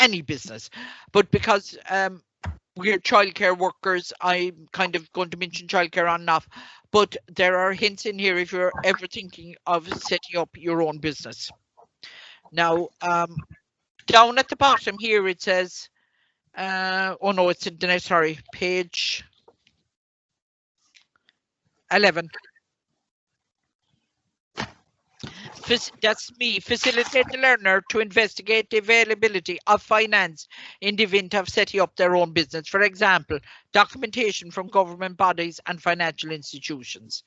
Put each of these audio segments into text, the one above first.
any business, but because we're childcare workers, I'm kind of going to mention childcare on and off, but there are hints in here if you're ever thinking of setting up your own business. Now, down at the bottom here, it says, oh no, it's in the next, sorry, page 11. That's me. Facilitate the learner to investigate the availability of finance in the event of setting up their own business. For example, documentation from government bodies and financial institutions.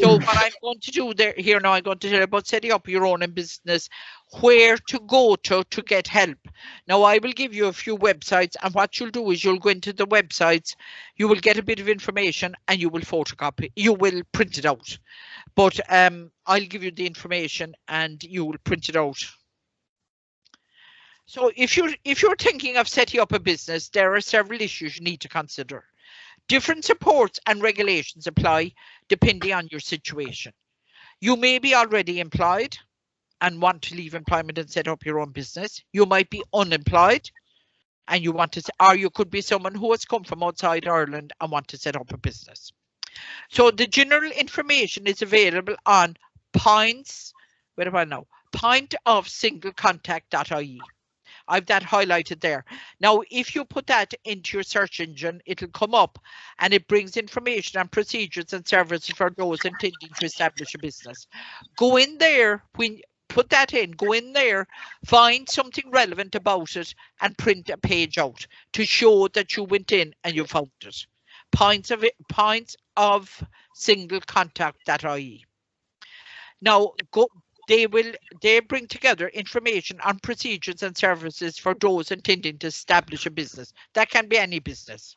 So what I'm going to do here now, I'm going to tell you about setting up your own business, where to go to get help. Now, I will give you a few websites, and what you'll do is you'll go into the websites, you will get a bit of information, and you will photocopy, you will print it out. But I'll give you the information and you will print it out. So if you're thinking of setting up a business, there are several issues you need to consider. Different supports and regulations apply depending on your situation. You may be already employed and want to leave employment and set up your own business. You might be unemployed and you want to, or you could be someone who has come from outside Ireland and want to set up a business. So the general information is available on pointofsinglecontact.ie. I've that highlighted there. Now, if you put that into your search engine, it'll come up and it brings information on procedures and services for those intending to establish a business. Go in there, when put that in, go in there, find something relevant about it and print a page out to show that you went in and you found it. Pointofsinglecontact.ie. Now, they bring together information on procedures and services for those intending to establish a business. That can be any business.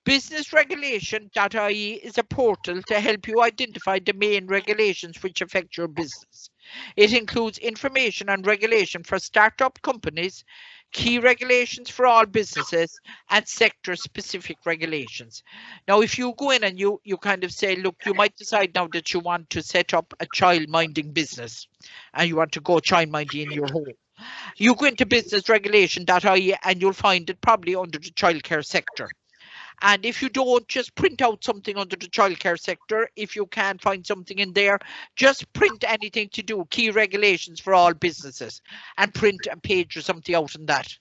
Businessregulation.ie is a portal to help you identify the main regulations which affect your business. It includes information on regulation for startup companies, key regulations for all businesses, and sector-specific regulations. Now, if you go in and you kind of say, look, you might decide now that you want to set up a child-minding business and you want to go child-minding in your home. You go into businessregulation.ie and you'll find it probably under the childcare sector. And if you don't, just print out something under the childcare sector. If you can't find something in there, just print anything to do, key regulations for all businesses, and print a page or something out on that.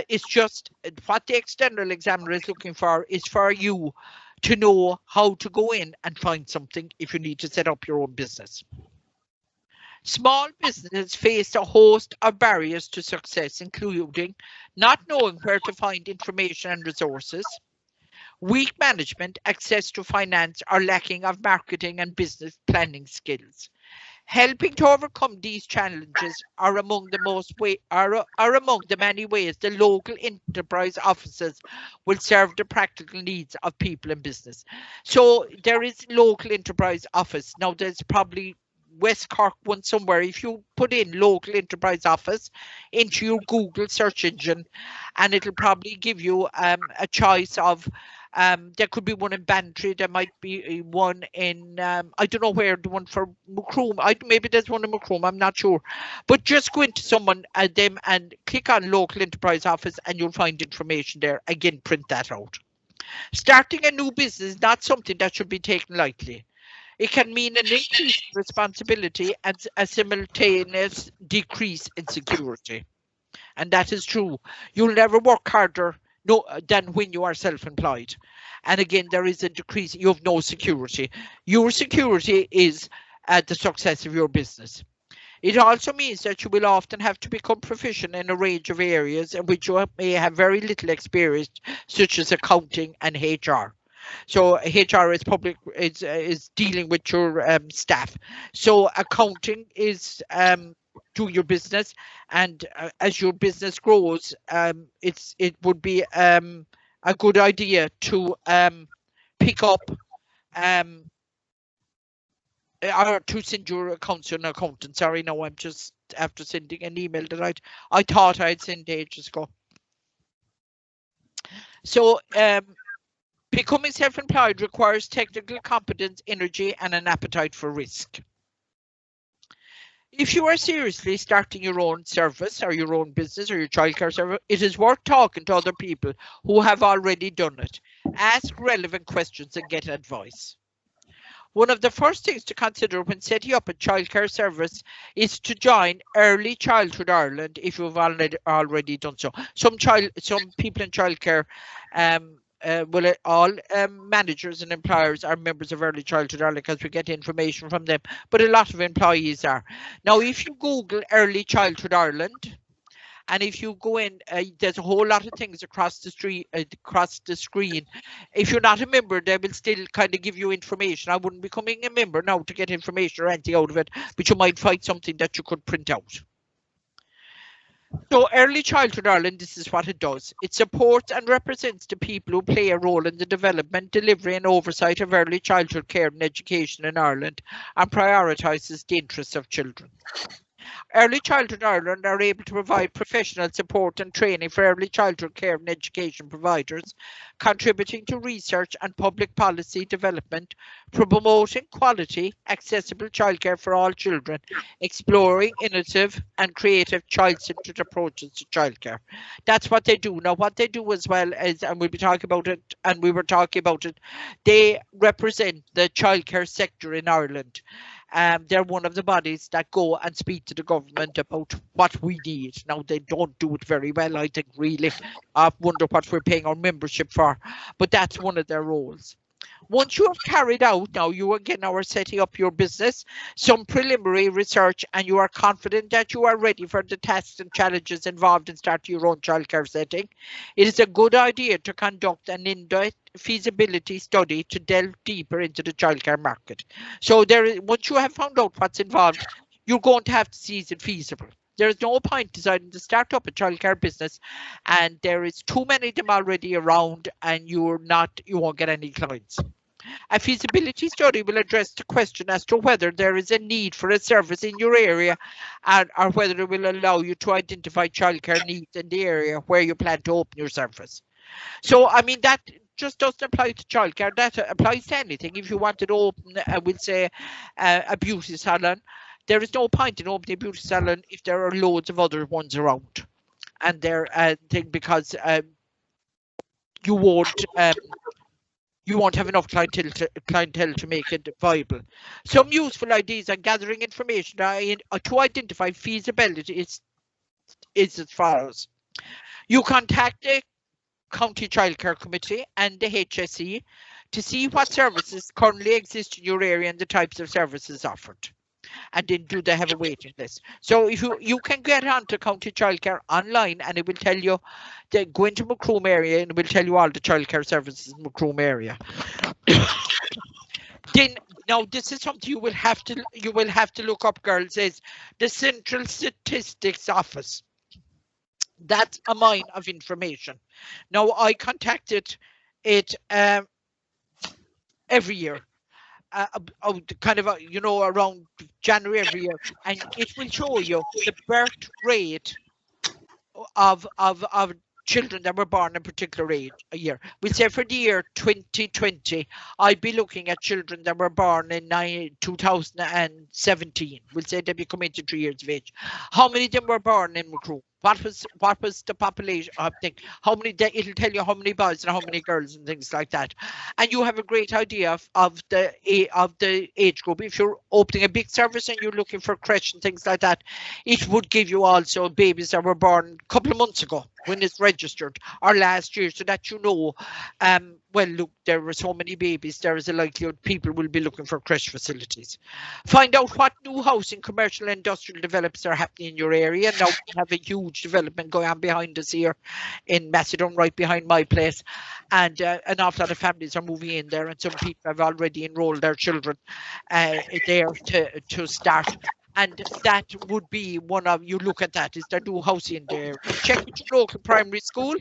It's just what the external examiner is looking for is for you to know how to go in and find something if you need to set up your own business. Small businesses face a host of barriers to success, including not knowing where to find information and resources, weak management, access to finance, or lacking of marketing and business planning skills. Helping to overcome these challenges are among the many ways the local enterprise offices will serve the practical needs of people in business. So there is local enterprise office. Now there's probably West Cork one somewhere. If you put in local enterprise office into your Google search engine, and it'll probably give you a choice of there could be one in Bantry, there might be one in I don't know where, the one for Macroom, maybe there's one in Macroom, I'm not sure, but just go into someone them and click on local enterprise office and you'll find information there. Again, print that out. Starting a new business is not something that should be taken lightly. It can mean an increase in responsibility and a simultaneous decrease in security. And that is true. You'll never work harder than when you are self-employed. And again, there is a decrease. You have no security. Your security is the success of your business. It also means that you will often have to become proficient in a range of areas in which you may have very little experience, such as accounting and HR. So HR is dealing with your staff. So accounting is to your business, and as your business grows, it would be a good idea to pick up or to send your accounts to an accountant. Sorry, no, I'm just after sending an email that I thought I'd sent ages ago. So becoming self-employed requires technical competence, energy, and an appetite for risk. If you are seriously starting your own service or your own business or your childcare service, it is worth talking to other people who have already done it. Ask relevant questions and get advice. One of the first things to consider when setting up a childcare service is to join Early Childhood Ireland if you've already done so. Some people in childcare all managers and employers are members of Early Childhood Ireland because we get information from them, but a lot of employees are. Now, if you Google Early Childhood Ireland, and if you go in, there's a whole lot of things across the street, across the screen. If you're not a member, they will still kind of give you information. I wouldn't be becoming a member now to get information or anything out of it, but you might find something that you could print out. So Early Childhood Ireland, this is what it does. It supports and represents the people who play a role in the development, delivery and oversight of early childhood care and education in Ireland and prioritises the interests of children. Early Childhood Ireland are able to provide professional support and training for early childhood care and education providers, contributing to research and public policy development, promoting quality, accessible childcare for all children, exploring innovative and creative child-centred approaches to childcare. That's what they do. Now, what they do as well is, and we'll be talking about it, and we were talking about it, they represent the childcare sector in Ireland. They're one of the bodies that go and speak to the government about what we need. Now, they don't do it very well, I think, really. I wonder what we're paying our membership for, but that's one of their roles. Once you have carried out, now you again are setting up your business, some preliminary research, and you are confident that you are ready for the tasks and challenges involved in starting your own childcare setting, it is a good idea to conduct an in-depth feasibility study to delve deeper into the childcare market. So once you have found out what's involved, you're going to have to see is it feasible. There is no point deciding to start up a childcare business and there is too many of them already around and you won't get any clients. A feasibility study will address the question as to whether there is a need for a service in your area or whether it will allow you to identify childcare needs in the area where you plan to open your service. So, I mean, that just doesn't apply to childcare. That applies to anything. If you wanted to open, we'll say, a beauty salon, there is no point in opening a beauty salon if there are loads of other ones around. And they're because you won't have enough clientele to make it viable. Some useful ideas on gathering information to identify feasibility is as follows. You contact the County Childcare Committee and the HSE to see what services currently exist in your area and the types of services offered. And then do they have a waiting list? So if you can get onto County Childcare online and it will tell you to go into Macroom area and it will tell you all the childcare services in Macroom area. Then now this is something you will have to look up, girls, is the Central Statistics Office. That's a mine of information. Now I contacted it every year. Around January every year, and it will show you the birth rate of children that were born in a particular age a year. We'll say for the year 2020, I'd be looking at children that were born in 2017. We'll say they'd be coming to 3 years of age. How many of them were born in Macroom? What was the population? I think how many. It'll tell you how many boys and how many girls and things like that, and you have a great idea of the age group. If you're opening a big service and you're looking for creche and things like that, it would give you also babies that were born a couple of months ago when it's registered or last year, so that you know. Well, look, there were so many babies, there is a likelihood people will be looking for creche facilities. Find out what new housing, commercial and industrial developments are happening in your area. Now we have a huge development going on behind us here in Macedon, right behind my place. And an awful lot of families are moving in there, and some people have already enrolled their children there to start. And that would be one of, you look at that, is there new housing there? Check with your local primary school.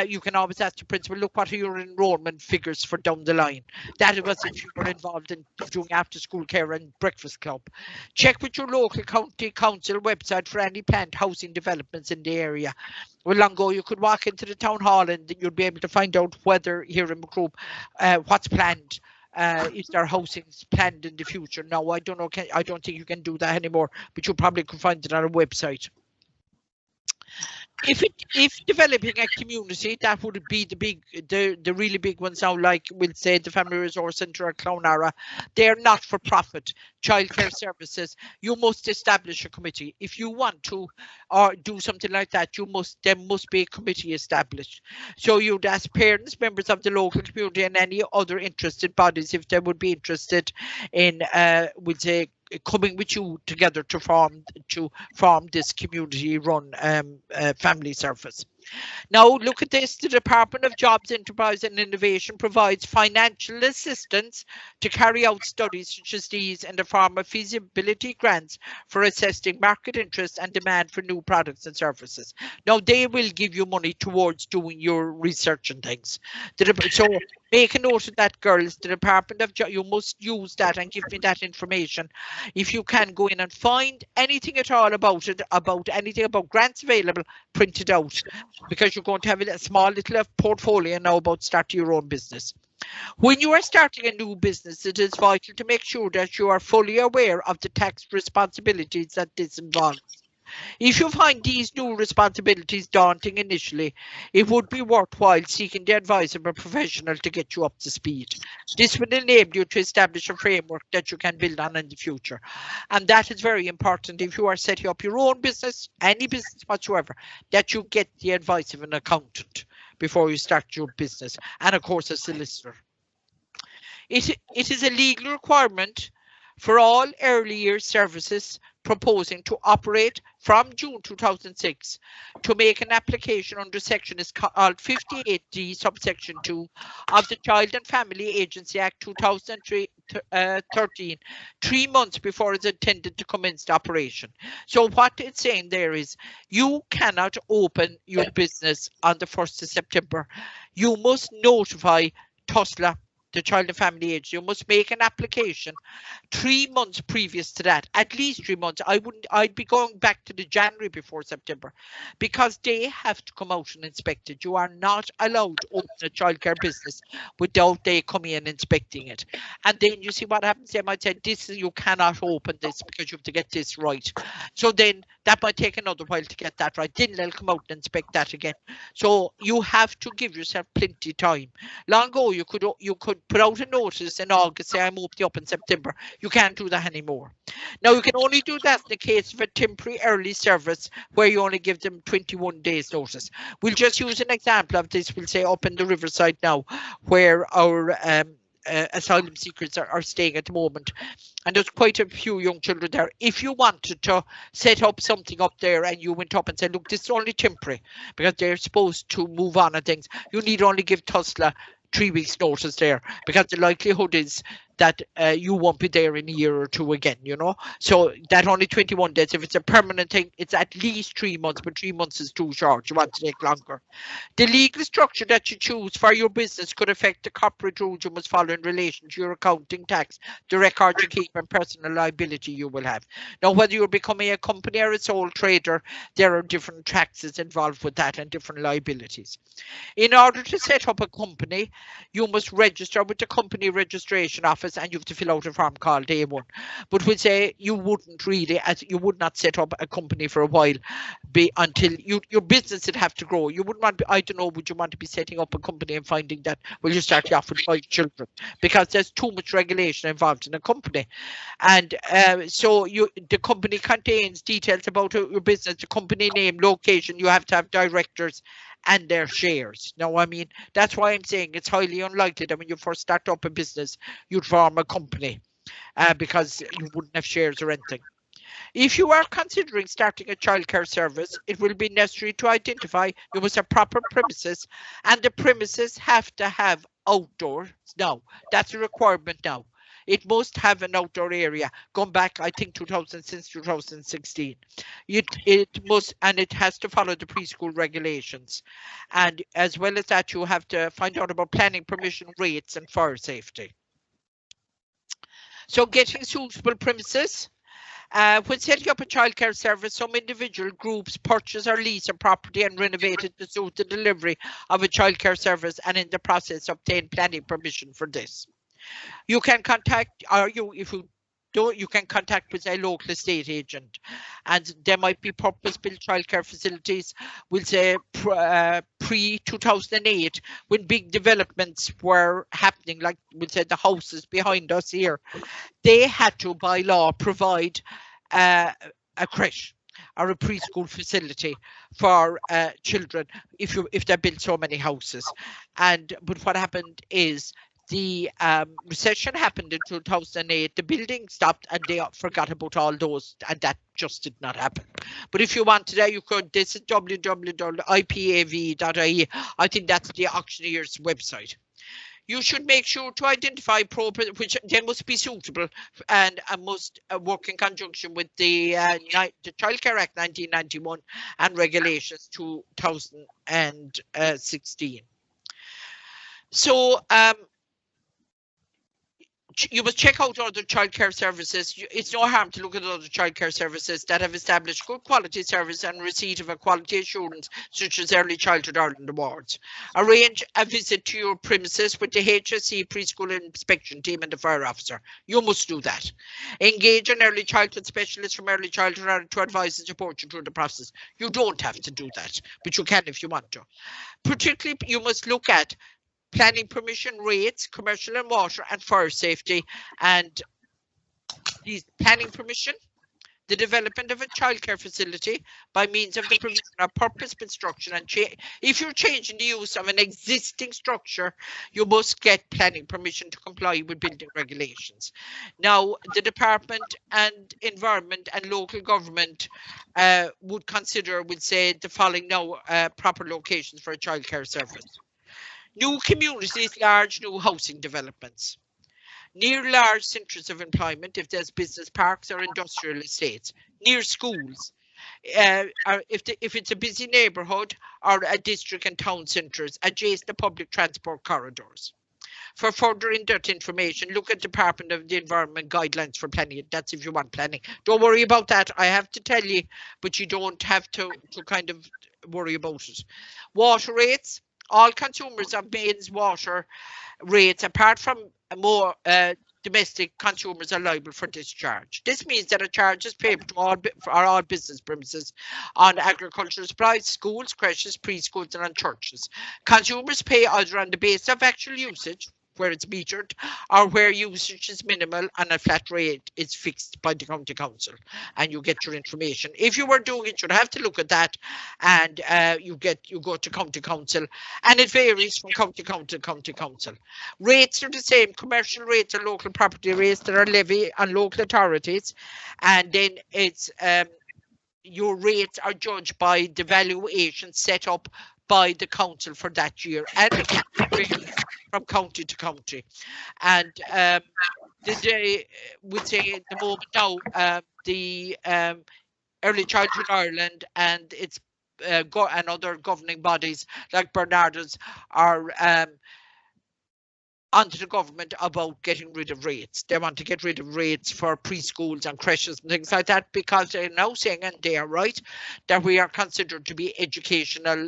You can always ask the principal, look, what are your enrolment figures for down the line? That was if you were involved in doing after school care and breakfast club. Check with your local county council website for any planned housing developments in the area. Well, long ago, you could walk into the town hall and you'd be able to find out whether here in Macroom, what's planned if their housing is planned in the future. Now, I don't know, I don't think you can do that anymore, but you probably could find it on a website. If developing a community, that would be the really big ones now, like we'll say the Family Resource Centre or Clownara. They're not for profit childcare services. You must establish a committee if you want to, or do something like that. There must be a committee established. So you'd ask parents, members of the local community, and any other interested bodies if they would be interested in, we'll say, coming with you together to form this community-run family service. Now, look at this. The Department of Jobs, Enterprise and Innovation provides financial assistance to carry out studies such as these in the form of feasibility grants for assessing market interest and demand for new products and services. Now, they will give you money towards doing your research and things. So make a note of that, girls. The Department of Jobs, you must use that and give me that information. If you can go in and find anything at all about it, about anything about grants available, print it out, because you're going to have a small little portfolio now about starting your own business. When you are starting a new business, it is vital to make sure that you are fully aware of the tax responsibilities that this involves. If you find these new responsibilities daunting initially, it would be worthwhile seeking the advice of a professional to get you up to speed. This will enable you to establish a framework that you can build on in the future. And that is very important if you are setting up your own business, any business whatsoever, that you get the advice of an accountant before you start your business, and of course a solicitor. It is a legal requirement for all early years services proposing to operate from June 2006 to make an application under section is called 58D subsection 2 of the Child and Family Agency Act 2013, 3 months before it's intended to commence the operation. So what it's saying there is you cannot open your business on the 1st of September. You must notify TUSLA, the Child and Family Agency. You must make an application 3 months previous to that, at least 3 months. I'd be going back to the January before September, because they have to come out and inspect it. You are not allowed to open a childcare business without they coming in inspecting it. And then you see what happens. They might say, you cannot open this because you have to get this right. So then that might take another while to get that right. Then they'll come out and inspect that again. So you have to give yourself plenty of time. Long ago, you could put out a notice in August, say I'm opening up in September. You can't do that anymore. Now, you can only do that in the case of a temporary early service where you only give them 21 days notice. We'll just use an example of this. We'll say up in the Riverside now, where our asylum seekers are staying at the moment, and there's quite a few young children there. If you wanted to set up something up there and you went up and said, look, this is only temporary because they're supposed to move on and things, you need only give TUSLA 3 weeks notice there, because the likelihood is that you won't be there in a year or two again, you know. So that only 21 days. If it's a permanent thing, it's at least 3 months, but 3 months is too short. You want to take longer. The legal structure that you choose for your business could affect the corporate rules you must follow in relation to your accounting, tax, the record you keep, and personal liability you will have. Now, whether you're becoming a company or a sole trader, there are different taxes involved with that and different liabilities. In order to set up a company, you must register with the company registration office, and you have to fill out a form called A1. But we'll say you wouldn't really, you would not set up a company for a while until your business would have to grow. You wouldn't want to, I don't know, would you want to be setting up a company and finding that, well, you start off with 5 children, because there's too much regulation involved in a company. And so the company contains details about your business, the company name, location. You have to have directors and their shares. Now, I mean, that's why I'm saying it's highly unlikely that when you first start up a business, you'd form a company because you wouldn't have shares or anything. If you are considering starting a childcare service, it will be necessary to identify you must have proper premises, and the premises have to have outdoors. Now, that's a requirement now. It must have an outdoor area. Going back, I think, since 2016. It must, and it has to follow the preschool regulations. And as well as that, you have to find out about planning permission rates and fire safety. So getting suitable premises. When setting up a childcare service, some individual groups purchase or lease a property and renovate it to suit the delivery of a childcare service, and in the process obtain planning permission for this. You can contact, or if you don't, you can contact with a local estate agent, and there might be purpose-built childcare facilities. We'll say pre-2008, when big developments were happening, like we'll say the houses behind us here, they had to, by law, provide a creche or a preschool facility for children if they built so many houses. But what happened is the recession happened in 2008, the building stopped, and they forgot about all those, and that just did not happen. But if you want today, you could, this is www.ipav.ie. I think that's the auctioneer's website. You should make sure to identify which they must be suitable and must work in conjunction with the Childcare Act 1991 and Regulations 2016. So you must check out other childcare services. It's no harm to look at other childcare services that have established good quality service and receipt of a quality assurance, such as Early Childhood Ireland Awards. Arrange a visit to your premises with the HSE preschool inspection team and the fire officer. You must do that. Engage an early childhood specialist from Early Childhood Ireland to advise and support you through the process. You don't have to do that, but you can if you want to. Particularly, you must look at planning permission rates, commercial and water, and fire safety. And these planning permission, the development of a childcare facility by means of the provision of purpose-built structure, and if you're changing the use of an existing structure, you must get planning permission to comply with building regulations. Now, the Department and Environment and local government would consider, would say, the following now proper locations for a childcare service. New communities, large new housing developments. Near large centres of employment, if there's business parks or industrial estates. Near schools, if it's a busy neighbourhood, or a district and town centres, adjacent to public transport corridors. For further in-depth information, look at Department of the Environment guidelines for planning. That's if you want planning. Don't worry about that, I have to tell you, but you don't have to kind of worry about it. Water rates. All consumers of mains water rates, apart from more domestic consumers, are liable for discharge. This means that a charge is payable to all business premises on agricultural supplies, schools, creches, preschools, and on churches. Consumers pay either on the basis of actual usage, where it's metered, or where usage is minimal and a flat rate is fixed by the county council, and you get your information. If you were doing it, you'd have to look at that, and you go to county council, and it varies from county council to county council. Rates are the same. Commercial rates are local property rates that are levied on local authorities, and then it's your rates are judged by the valuation set up by the council for that year, and from county to county. And they would say at the moment now, the Early Childhood Ireland and its and other governing bodies like Bernardo's are onto the government about getting rid of rates. They want to get rid of rates for preschools and creches and things like that, because they're now saying, and they are right, that we are considered to be educational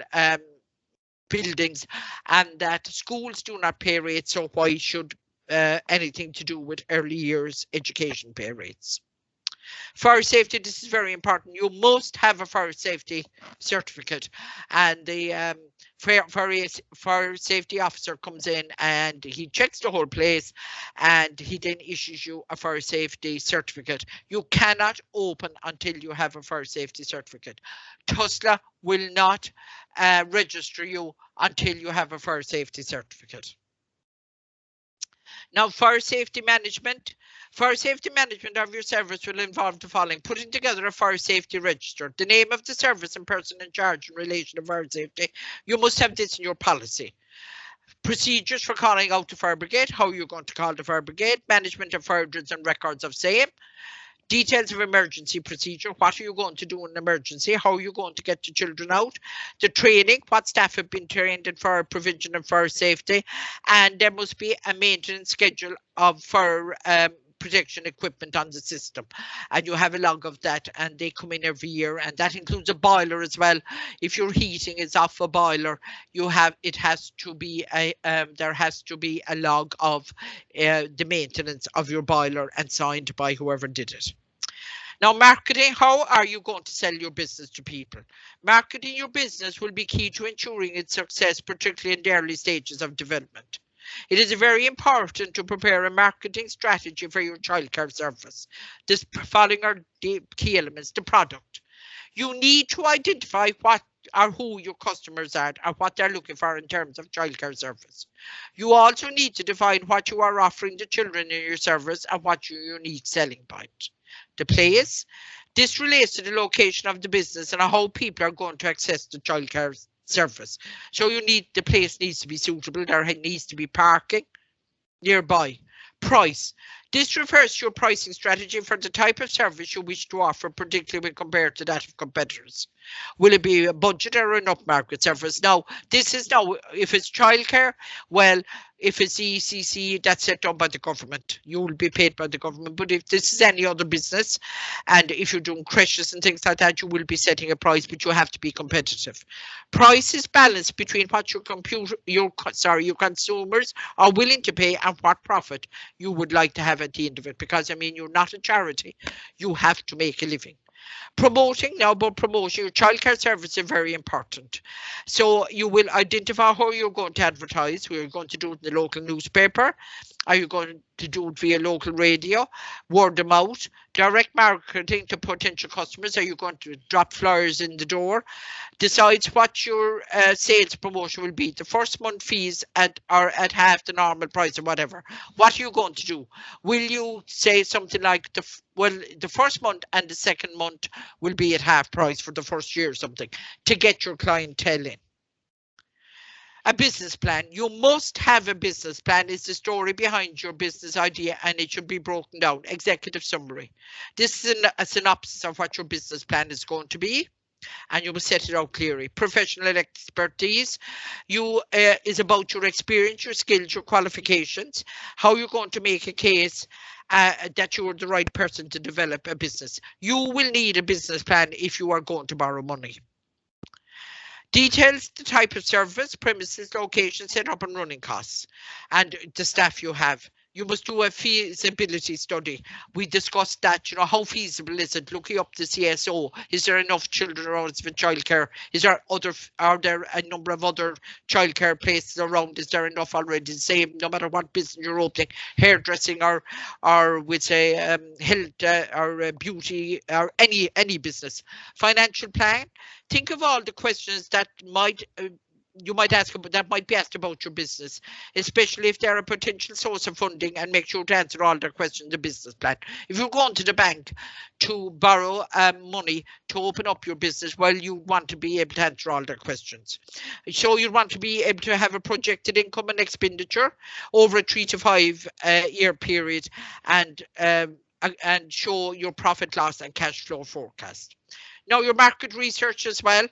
buildings, and that schools do not pay rates, so why should anything to do with early years education pay rates? Fire safety, this is very important. You must have a fire safety certificate, and the fire safety officer comes in and he checks the whole place, and he then issues you a fire safety certificate. You cannot open until you have a fire safety certificate. TUSLA will not register you until you have a fire safety certificate. Now, fire safety management. Fire safety management of your service will involve the following: putting together a fire safety register, the name of the service and person in charge in relation to fire safety. You must have this in your policy. Procedures for calling out the fire brigade, how you're going to call the fire brigade, management of fire drills and records of same. Details of emergency procedure, what are you going to do in an emergency, how are you going to get the children out, the training, what staff have been trained in fire prevention and fire safety, and there must be a maintenance schedule of fire protection equipment on the system, and you have a log of that, and they come in every year, and that includes a boiler as well. If your heating is off a boiler, it has to be there has to be a log of the maintenance of your boiler and signed by whoever did it. Now, marketing, how are you going to sell your business to people? Marketing your business will be key to ensuring its success, particularly in the early stages of development. It is very important to prepare a marketing strategy for your childcare service. This following are the key elements: the product. You need to identify what or who your customers are and what they're looking for in terms of childcare service. You also need to define what you are offering the children in your service and what your unique selling point. The place. This relates to the location of the business and how people are going to access the childcare service. So the place needs to be suitable. There needs to be parking nearby. Price. This refers to your pricing strategy for the type of service you wish to offer, particularly when compared to that of competitors. Will it be a budget or an upmarket service? Now, if it's childcare, well, if it's ECC, that's set up by the government. You will be paid by the government. But if this is any other business, and if you're doing creches and things like that, you will be setting a price, but you have to be competitive. Price is balanced between what your consumers are willing to pay and what profit you would like to have at the end of it. Because, I mean, you're not a charity. You have to make a living. Promoting, your childcare service is very important. So you will identify how you're going to advertise. We're going to do it in the local newspaper. Are you going to do it via local radio, word of mouth, direct marketing to potential customers? Are you going to drop flyers in the door? Decides what your sales promotion will be. The first month fees are at half the normal price or whatever. What are you going to do? Will you say something like the first month and the second month will be at half price for the first year or something to get your clientele in? A business plan. You must have a business plan. It's the story behind your business idea, and it should be broken down. Executive summary. This is a synopsis of what your business plan is going to be, and you will set it out clearly. Professional expertise is about your experience, your skills, your qualifications, how you're going to make a case that you're the right person to develop a business. You will need a business plan if you are going to borrow money. Details the type of service, premises, location, setup and running costs, and the staff you have. You must do a feasibility study. We discussed that, how feasible is it? Looking up the CSO. Is there enough children around for childcare? Are there a number of other childcare places around? Is there enough already? Same, no matter what business you're opening, hairdressing or we'd say health or beauty or any business. Financial plan. Think of all the questions that you might ask about, that might be asked about your business, especially if they're a potential source of funding, and make sure to answer all their questions in the business plan. If you're going to the bank to borrow money to open up your business, well, you want to be able to answer all their questions. So you want to be able to have a projected income and expenditure over a 3 to 5 year period, and show your profit, loss and cash flow forecast. Now, your market research as well.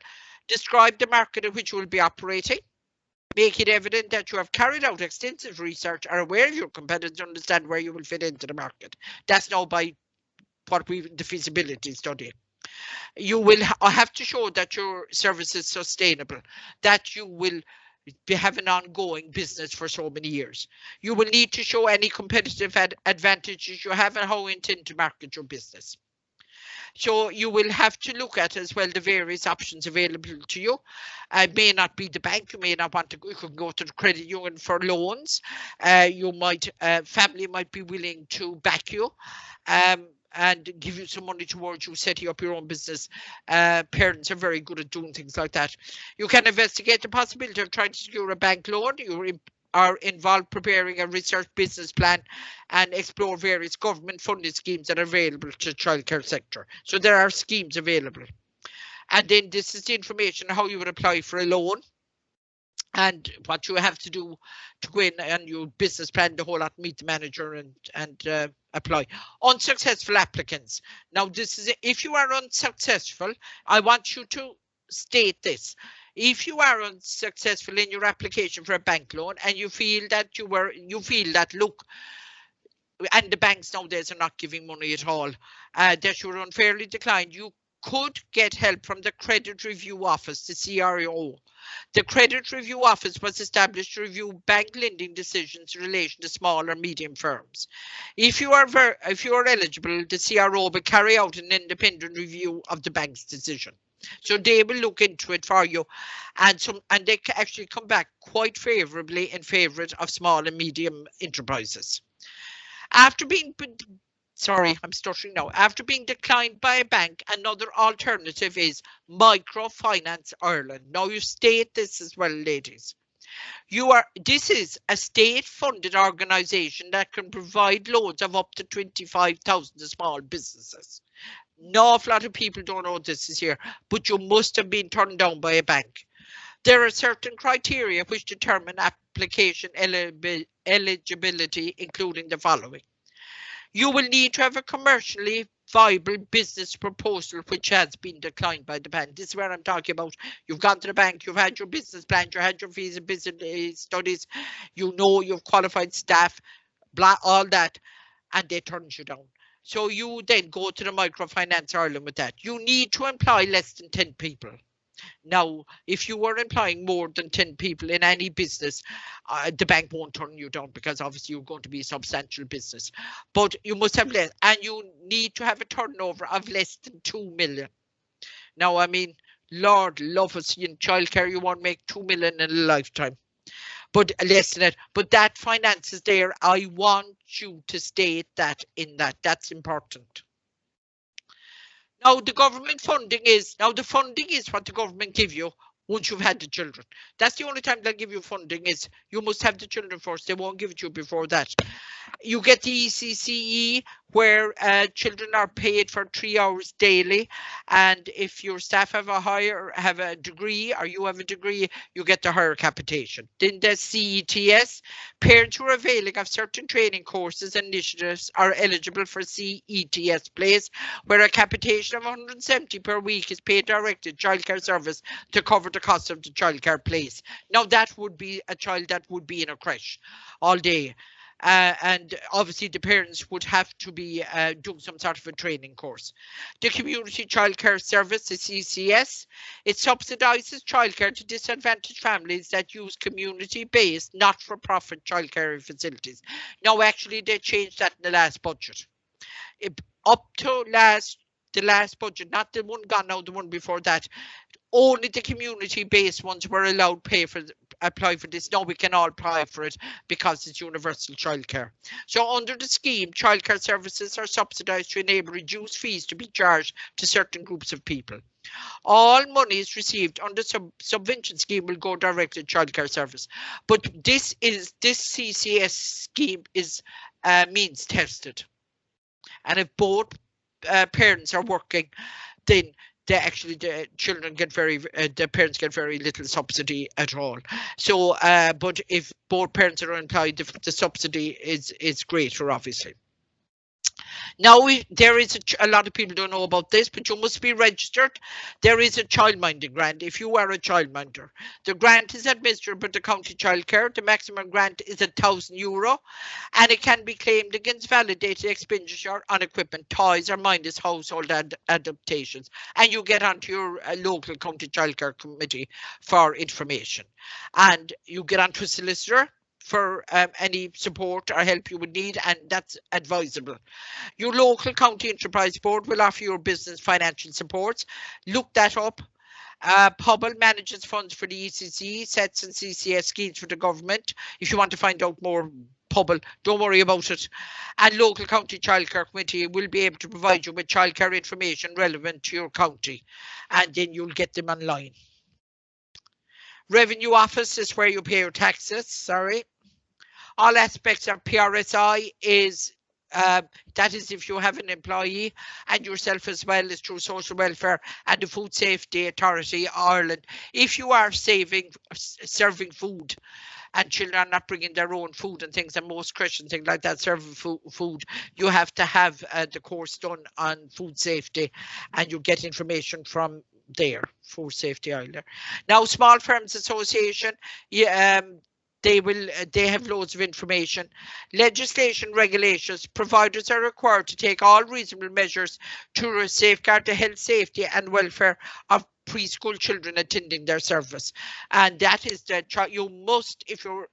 Describe the market in which you will be operating. Make it evident that you have carried out extensive research, are aware of your competitors, understand where you will fit into the market. That's now by the feasibility study. You will have to show that your service is sustainable, that you will have an ongoing business for so many years. You will need to show any competitive advantages you have and how you intend to market your business. So you will have to look at as well the various options available to you. It may not be the bank. You may not want to. You can go to the credit union for loans. Family might be willing to back you and give you some money towards you setting up your own business. Parents are very good at doing things like that. You can investigate the possibility of trying to secure a bank loan. You are involved preparing a research business plan and explore various government funding schemes that are available to the childcare sector. So there are schemes available. And then this is the information on how you would apply for a loan and what you have to do to go in and your business plan, the whole lot, meet the manager and apply. Unsuccessful applicants. Now, this is if you are unsuccessful, I want you to state this. If you are unsuccessful in your application for a bank loan and you feel that look, and the banks nowadays are not giving money at all, that you're unfairly declined, you could get help from the Credit Review Office, the CRO. The Credit Review Office was established to review bank lending decisions in relation to small or medium firms. If you are eligible, the CRO will carry out an independent review of the bank's decision. So they will look into it for you, and they can actually come back quite favourably in favour of small and medium enterprises. After being I'm stuttering now. After being declined by a bank, another alternative is Microfinance Ireland. Now you state this as well, ladies. This is a state-funded organisation that can provide loans of up to 25,000 to small businesses. An awful lot of people don't know this is here, but you must have been turned down by a bank. There are certain criteria which determine application eligibility, including the following. You will need to have a commercially viable business proposal which has been declined by the bank. This is where I'm talking about. You've gone to the bank, you've had your business plan, you had your visa, business studies, you know you've qualified staff, blah, all that, and they turned you down. So you then go to the Microfinance Ireland with that. You need to employ less than 10 people. Now, if you were employing more than 10 people in any business, the bank won't turn you down because obviously you're going to be a substantial business. But you must have less, and you need to have a turnover of less than 2 million. Now, I mean, Lord love us, in childcare, you won't make 2 million in a lifetime. But less than it. But that finance is there. I want you to state that in that. That's important. Now, the government funding is, what the government give you once you've had the children. That's the only time they'll give you funding, is you must have the children first. They won't give it to you before that. You get the ECCE, where children are paid for 3 hours daily, and if your staff have a degree, or you have a degree, you get the higher capitation. Then the CETS, parents who are availing of certain training courses and initiatives are eligible for CETS place, where a capitation of 170 per week is paid directly to childcare service to cover the cost of the childcare place. Now that would be a child that would be in a creche all day. And obviously the parents would have to be doing some sort of a training course. The Community Childcare Service, the CCS, it subsidises childcare to disadvantaged families that use community-based, not-for-profit childcare facilities. Now, actually, they changed that in the last budget. Up to the last budget, not the one gone now, the one before that, only the community-based ones were allowed to apply for this. Now we can all apply for it because it's universal childcare. So under the scheme, childcare services are subsidised to enable reduced fees to be charged to certain groups of people. All monies received under subvention scheme will go directly to childcare service. But this CCS scheme is means tested, and if both parents are working, then the children get the parents get very little subsidy at all. So, but if both parents are employed, the subsidy is greater, obviously. Now, there is a lot of people don't know about this, but you must be registered. There is a childminding grant if you are a childminder. The grant is administered by the County Childcare. The maximum grant is €1,000, and it can be claimed against validated expenditure on equipment, toys, or mindless household adaptations. And you get onto your local County Childcare Committee for information. And you get onto a solicitor for any support or help you would need, and that's advisable. Your local county enterprise board will offer your business financial supports. Look that up. Pobal manages funds for the ECC, sets and CCS schemes for the government. If you want to find out more, Pobal, don't worry about it. And local county childcare committee will be able to provide you with childcare information relevant to your county, and then you'll get them online. Revenue Office is where you pay your taxes, All aspects of PRSI is, that is if you have an employee, and yourself as well as through social welfare and the Food Safety Authority Ireland. If you are serving food and children are not bringing their own food and things, and most Christian things like that, serving food, you have to have the course done on food safety, and you get information from there, Food Safety Ireland. Now, Small Firms Association, they have loads of information. Legislation regulations. Providers are required to take all reasonable measures to safeguard the health, safety and welfare of preschool children attending their service. And that is that you must, if you're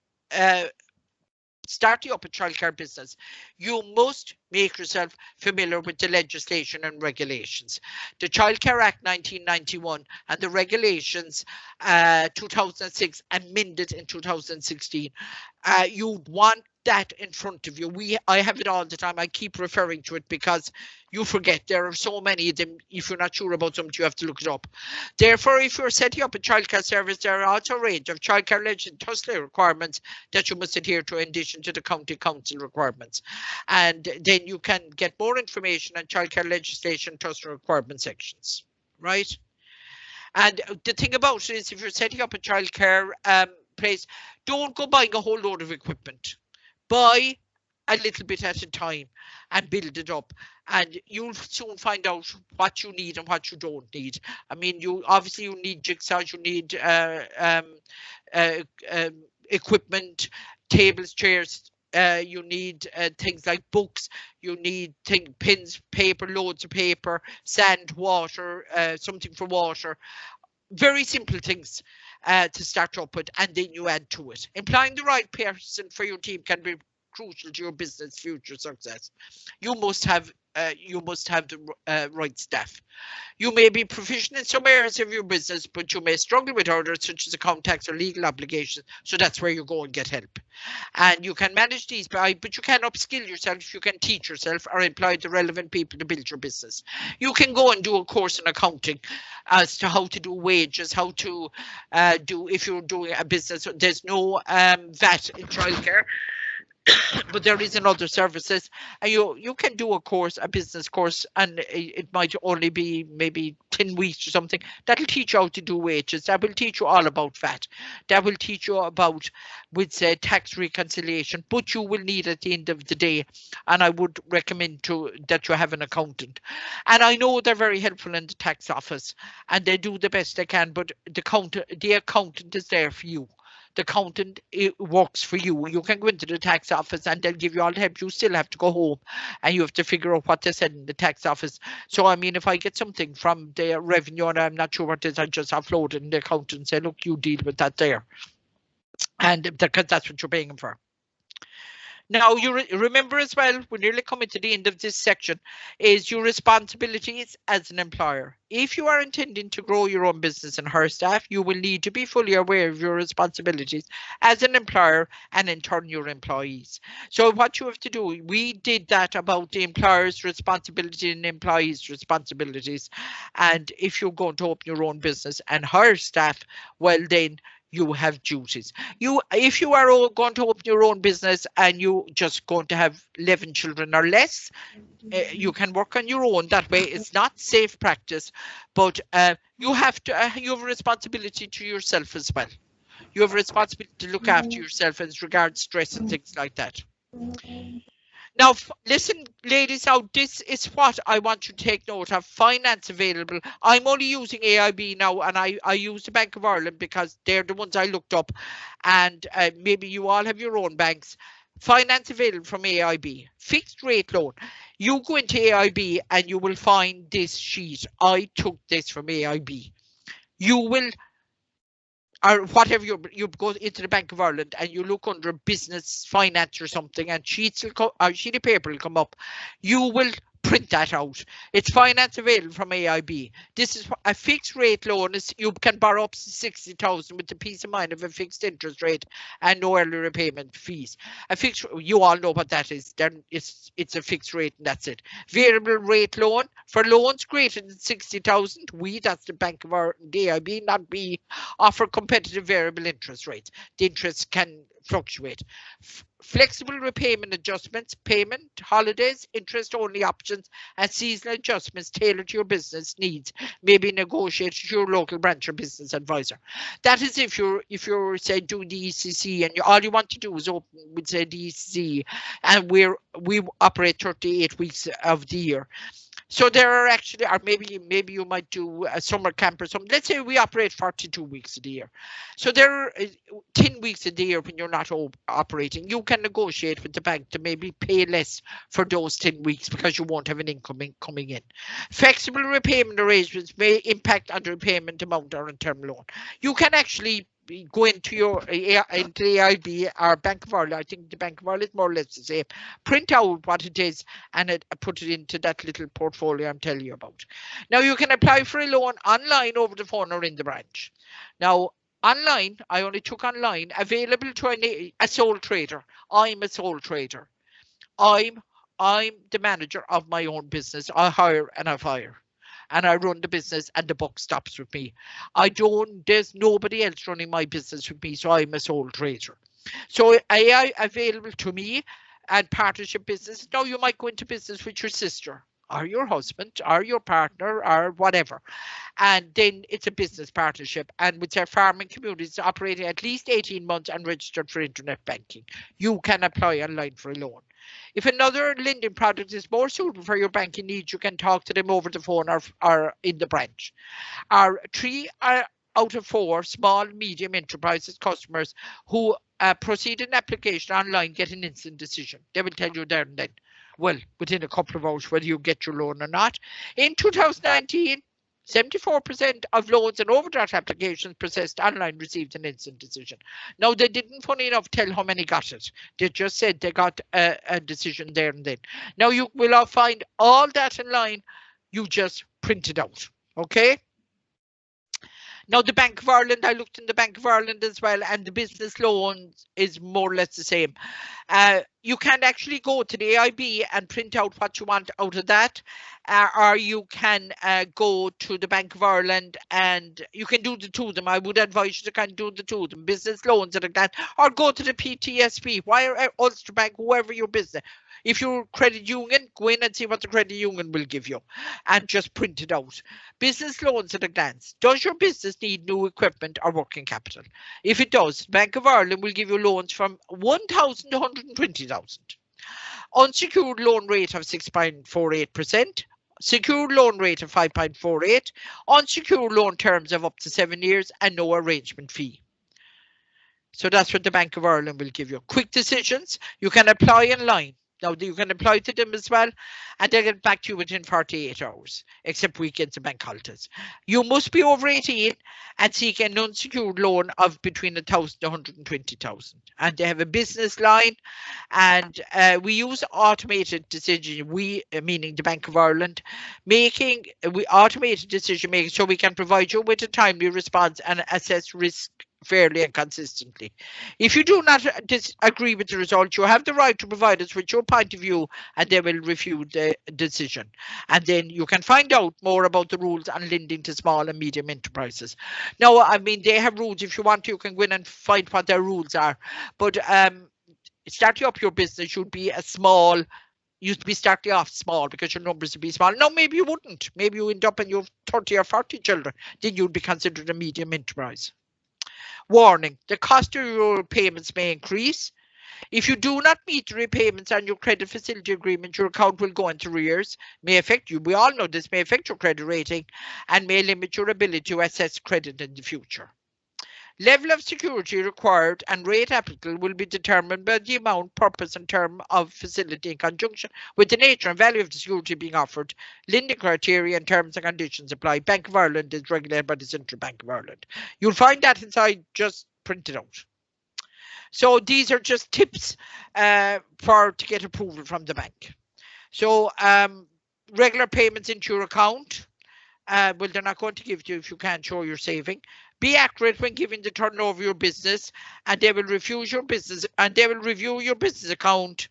starting up a childcare business, you must make yourself familiar with the legislation and regulations. The Childcare Act 1991 and the regulations 2006 amended in 2016. You want that in front of you. I have it all the time. I keep referring to it because you forget. There are so many of them. If you're not sure about something, you have to look it up. Therefore, if you're setting up a childcare service, there are also a range of childcare legislative requirements that you must adhere to in addition to the county council requirements. And then you can get more information on childcare legislation trust requirement sections, right? And the thing about it is, if you're setting up a childcare place, don't go buying a whole load of equipment. Buy a little bit at a time and build it up, and you'll soon find out what you need and what you don't need. I mean, you need jigsaws, you need equipment, tables, chairs, you need things like books, you need pens, paper, loads of paper, sand, water, something for water. Very simple things to start up with, and then you add to it. Employing the right person for your team can be crucial to your business future success. You must have the right staff. You may be proficient in some areas of your business, but you may struggle with others, such as account, tax or legal obligations. So that's where you go and get help. And you can manage these but you can upskill yourself, you can teach yourself or employ the relevant people to build your business. You can go and do a course in accounting as to how to do wages, how to if you're doing a business. There's no VAT in childcare. But there is in other services, and you can do a business course, and it might only be maybe 10 weeks or something. That'll teach you how to do wages. That will teach you all about VAT. That will teach you about, we'd say, tax reconciliation, but you will need at the end of the day, and I would recommend that you have an accountant. And I know they're very helpful in the tax office, and they do the best they can, but the accountant is there for you. The accountant, it works for you. You can go into the tax office and they'll give you all the help. You still have to go home and you have to figure out what they said in the tax office. So, I mean, if I get something from the revenue and I'm not sure what it is, I just upload it in the accountant and say, look, you deal with that there. And because that's what you're paying them for. Now, you remember as well, we're nearly coming to the end of this section, is your responsibilities as an employer. If you are intending to grow your own business and hire staff, you will need to be fully aware of your responsibilities as an employer and in turn your employees. So what you have to do, we did that about the employer's responsibility and employees' responsibilities. And if you're going to open your own business and hire staff, well then, you have duties. If you are going to open your own business and you just going to have 11 children or less, you can work on your own. That way, it's not safe practice, but you have a responsibility to yourself as well. You have a responsibility to look after yourself as regards stress and things like that. Now, listen, ladies, now this is what I want you to take note of. Finance available. I'm only using AIB now, and I use the Bank of Ireland because they're the ones I looked up, and maybe you all have your own banks. Finance available from AIB. Fixed rate loan. You go into AIB and you will find this sheet. I took this from AIB. You will, or whatever, you go into the Bank of Ireland and you look under business finance or something, and sheet of paper will come up. You will print that out. It's finance available from AIB. This is a fixed rate loan. You can borrow up to 60,000 with the peace of mind of a fixed interest rate and no early repayment fees. A fixed, you all know what that is. Then it's a fixed rate and that's it. Variable rate loan for loans greater than 60,000. That's the Bank of Ireland, AIB, not we, offer competitive variable interest rates. The interest can fluctuate. Flexible repayment adjustments, payment, holidays, interest only options and seasonal adjustments tailored to your business needs may be negotiated with your local branch or business advisor. That is if you're say doing the ECC and all you want to do is open with say the ECC, and we operate 38 weeks of the year. So there are actually, or maybe you might do a summer camp or something. Let's say we operate 42 weeks a year. So there are 10 weeks a year when you're not operating. You can negotiate with the bank to maybe pay less for those 10 weeks because you won't have an income coming in. Flexible repayment arrangements may impact on the repayment amount or a term loan. You can actually go into into AIB or Bank of Ireland. I think the Bank of Ireland is more or less the same. Print out what it is and put it into that little portfolio I'm telling you about. Now you can apply for a loan online, over the phone, or in the branch. Now online, I only took online, available to a sole trader. I'm a sole trader. I'm the manager of my own business. I hire and I fire. And I run the business and the buck stops with me. There's nobody else running my business with me, so I'm a sole trader. So AI available to me and partnership business. Now you might go into business with your sister or your husband or your partner or whatever. And then it's a business partnership. And with their farming communities operating at least 18 months and registered for internet banking, you can apply online for a loan. If another lending product is more suitable for your banking needs, you can talk to them over the phone or in the branch. Our 3 out of 4 small, medium enterprises customers who proceed an application online get an instant decision. They will tell you there and then, well, within a couple of hours, whether you get your loan or not. In 2019, 74% of loans and overdraft applications processed online received an instant decision. Now, they didn't, funny enough, tell how many got it. They just said they got a decision there and then. Now, you will all find all that online. You just print it out. Okay? Now, the Bank of Ireland, I looked in the Bank of Ireland as well, and the business loans is more or less the same. You can actually go to the AIB and print out what you want out of that, or you can go to the Bank of Ireland and you can do the two of them. I would advise you to kind of do the two of them, business loans and like that, or go to the PTSB, Ulster Bank, whoever your business. If you're credit union, go in and see what the credit union will give you and just print it out. Business loans at a glance. Does your business need new equipment or working capital? If it does, Bank of Ireland will give you loans from 1,000 to 120,000. Unsecured loan rate of 6.48%. Secured loan rate of 5.48%. Unsecured loan terms of up to 7 years and no arrangement fee. So that's what the Bank of Ireland will give you. Quick decisions. You can apply online. Now, you can apply to them as well, and they'll get back to you within 48 hours, except weekends and bank holidays. You must be over 18 and seek an unsecured loan of between 1,000 to 120,000. And they have a business line, and we use automated decision, meaning the Bank of Ireland, automated decision making so we can provide you with a timely response and assess risk fairly and consistently. If you do not disagree with the result, you have the right to provide us with your point of view and they will review the decision. And then you can find out more about the rules on lending to small and medium enterprises. Now, I mean, they have rules. If you want to, you can go in and find what their rules are. But starting up your business should be you'd be starting off small because your numbers would be small. No, maybe you wouldn't. Maybe you end up and you have 30 or 40 children. Then you'd be considered a medium enterprise. Warning, the cost of your payments may increase. If you do not meet the repayments on your credit facility agreement, your account will go into arrears, may affect you. We all know this may affect your credit rating and may limit your ability to assess credit in the future. Level of security required and rate applicable will be determined by the amount, purpose and term of facility in conjunction with the nature and value of the security being offered. Lending criteria and terms and conditions apply. Bank of Ireland is regulated by the Central Bank of Ireland. You'll find that inside, just print it out. So these are just tips to get approval from the bank. So regular payments into your account. Well, they're not going to give it to you if you can't show your saving. Be accurate when giving the turnover of your business, and they will refuse your business and they will review your business account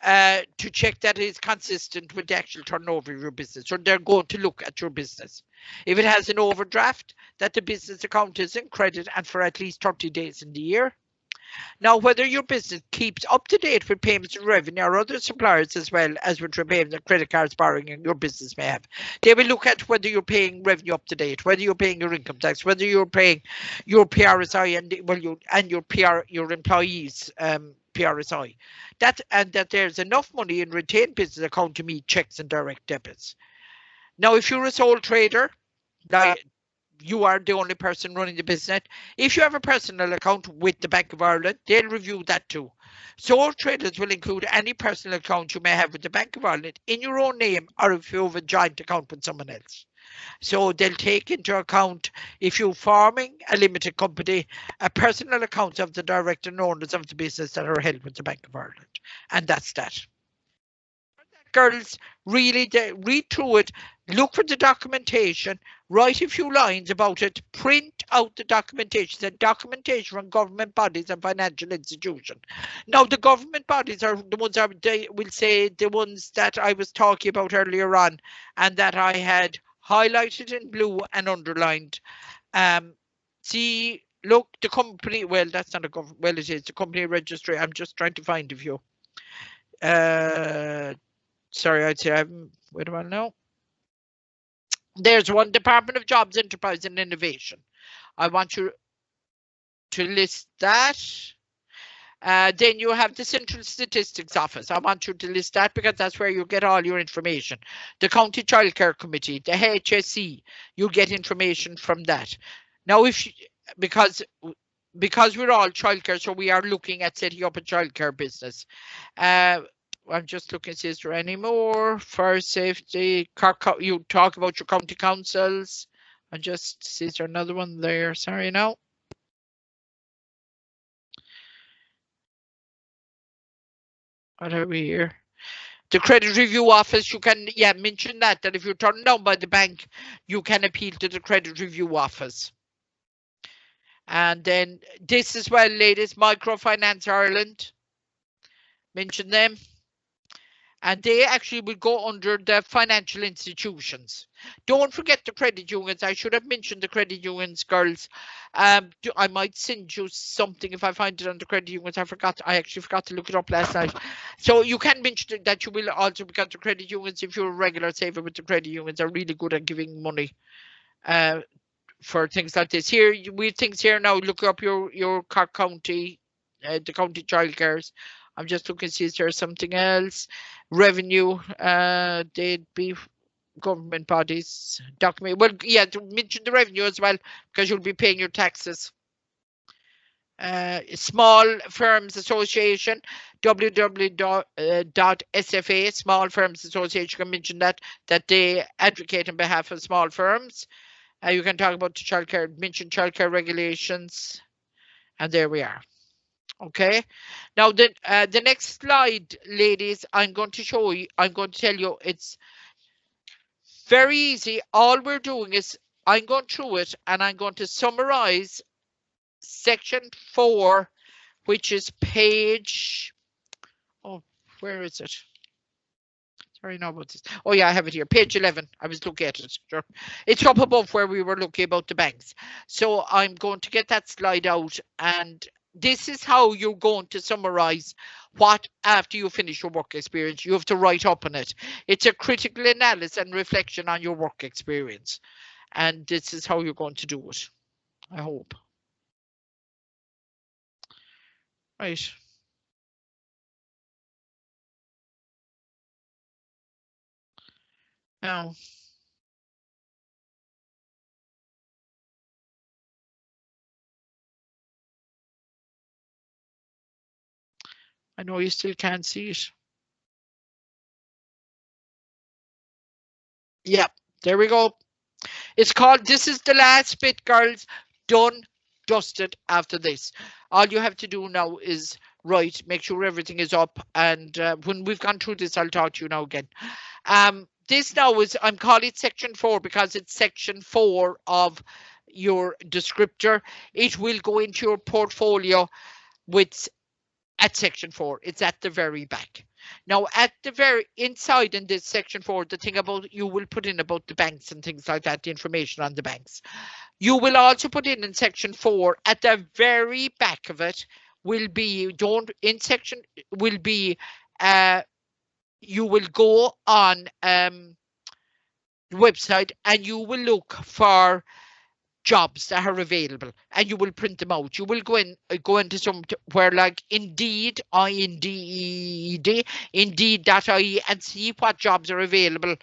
to check that it is consistent with the actual turnover of your business. So they're going to look at your business. If it has an overdraft, that the business account is in credit and for at least 30 days in the year. Now, whether your business keeps up to date with payments and revenue or other suppliers as well as with repayments and credit cards borrowing your business may have. They will look at whether you're paying revenue up to date, whether you're paying your income tax, whether you're paying your PRSI and your employees PRSI. That there's enough money in retained business account to meet checks and direct debits. Now, if you're a sole trader, like you are the only person running the business, if you have a personal account with the Bank of Ireland, they'll review that too. Sole traders will include any personal account you may have with the Bank of Ireland in your own name, or if you have a joint account with someone else. So they'll take into account if you're forming a limited company, a personal accounts of the director and owners of the business that are held with the Bank of Ireland. And that's that. Girls, really read through it, look for the documentation, write a few lines about it, print out the documentation, the documentation from government bodies and financial institutions. Now, the government bodies are the ones they will say the ones that I was talking about earlier on, and that I had highlighted in blue and underlined. See, look, the company, well, that's not a government, well, it is the company registry. I'm just trying to find a few. Sorry, I'd say wait a minute now. There's one, Department of Jobs, Enterprise and Innovation. I want you to list that. Then you have the Central Statistics Office. I want you to list that because that's where you get all your information. The County Childcare Committee, the HSE, you get information from that. Now, because we're all childcare, so we are looking at setting up a childcare business. I'm just looking, is there any more? Fire safety, you talk about your county councils. Is there another one there? Sorry, no. What are we here? The credit review office, you can, mention that if you're turned down by the bank, you can appeal to the credit review office. And then this as well, ladies, Microfinance Ireland, mention them. And they actually will go under the financial institutions. Don't forget the credit unions. I should have mentioned the credit unions, girls. I might send you something if I find it on the credit unions. I actually forgot to look it up last night. So you can mention that you will also, because the credit unions, if you're a regular saver with the credit unions, are really good at giving money for things like this. Here, we things here now. Look up your Cork County, the county childcares. I'm just looking to see is there something else. Revenue, they'd be government bodies. Document. Well, yeah, to mention the revenue as well, because you'll be paying your taxes. Small Firms Association, www.sfa, Small Firms Association, you can mention that they advocate on behalf of small firms. You can talk about the childcare, mention childcare regulations, and there we are. Okay, now the next slide, ladies, I'm going to show you, I'm going to tell you, it's very easy. All we're doing is I'm going through it and I'm going to summarize section 4, which is page, where is it? Sorry, no, about this. Oh yeah, I have it here, page 11. I was looking at it. Sure. It's up above where we were looking about the banks. So I'm going to get that slide out, and this is how you're going to summarize what, after you finish your work experience, you have to write up on it. It's a critical analysis and reflection on your work experience. And this is how you're going to do it, I hope. Right. Now, I know you still can't see it. Yeah, there we go. It's called, this is the last bit, girls. Done, dusted after this. All you have to do now is write, make sure everything is up. And when we've gone through this, I'll talk to you now again. This now is, I'm calling it section 4 because it's section 4 of your descriptor. It will go into your portfolio at section 4. It's at the very back. Now, at the very inside in this section 4, the thing about, you will put in about the banks and things like that, the information on the banks. You will also put in section 4, at the very back of it will be, you will go on the website and you will look for jobs that are available, and you will print them out. You will go into somewhere like Indeed, Indeed.ie, and see what jobs are available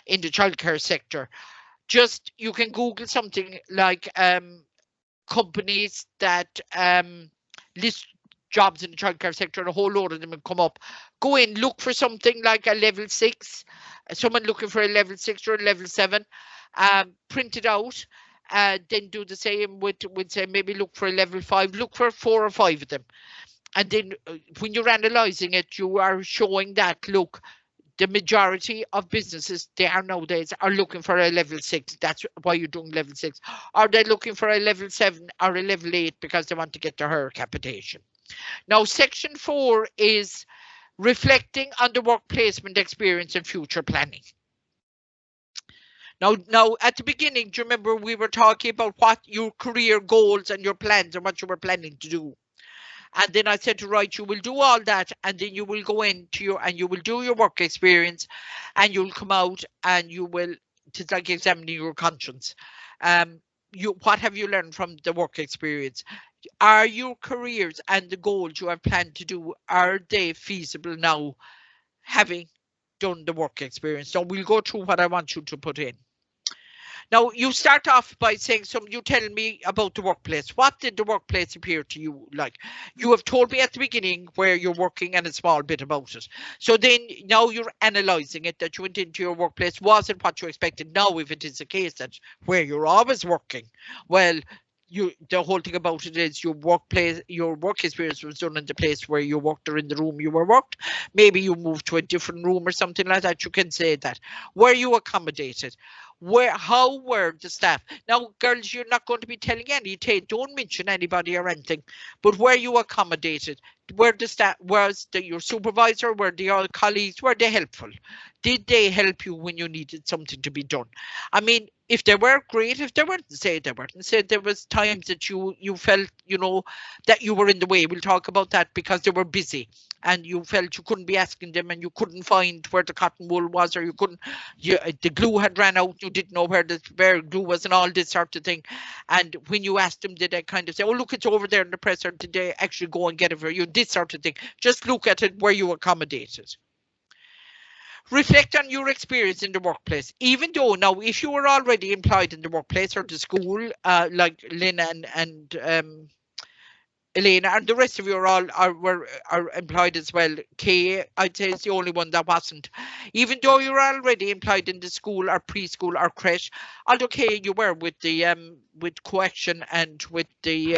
in the childcare sector. Just, you can Google something like companies that list jobs in the childcare sector, and a whole load of them will come up. Go in, look for something like a level 6, someone looking for a level 6 or a level 7, print it out. Then do the same with say, maybe look for a level 5, look for 4 or 5 of them. And then when you're analysing it, you are showing that, look, the majority of businesses there nowadays are looking for a level 6. That's why you're doing level 6. Are they looking for a level 7 or a level 8 because they want to get their HER capitation? Now, section 4 is reflecting on the work placement experience and future planning. Now, at the beginning, do you remember we were talking about what your career goals and your plans and what you were planning to do? And then I said to right, you will do all that, and then you will go into and you will do your work experience, and you'll come out and you will, it's like examining your conscience. What have you learned from the work experience? Are your careers and the goals you have planned to do, are they feasible now, having done the work experience? So we'll go through what I want you to put in. Now, you start off by saying, you tell me about the workplace. What did the workplace appear to you like? You have told me at the beginning where you're working and a small bit about it. So then now you're analysing it, that you went into your workplace wasn't what you expected. Now, if it is the case that where you're always working, well, the whole thing about it is your work experience was done in the place where you worked or in the room you were worked. Maybe you moved to a different room or something like that. You can say that. Were you accommodated? How were the staff? Now, girls, you're not going to be telling don't mention anybody or anything, but were you accommodated? Were the staff, your supervisor, were the other colleagues, were they helpful? Did they help you when you needed something to be done? I mean, if they were, great. If they weren't, say they weren't. Say there was times that you felt, that you were in the way. We'll talk about that, because they were busy and you felt you couldn't be asking them, and you couldn't find where the cotton wool was, or the glue had ran out, you didn't know where the spare glue was, and all this sort of thing. And when you asked them, did they kind of say, oh, look, it's over there in the press, or did they actually go and get it for you? This sort of thing. Just look at it, where you accommodated. Reflect on your experience in the workplace. Even though, now, if you were already employed in the workplace or the school, like Lynn and Elena, and the rest of you are employed as well. Kay, I'd say, is the only one that wasn't. Even though you're already employed in the school or preschool or creche, although Kay, you were with the with coaction and with the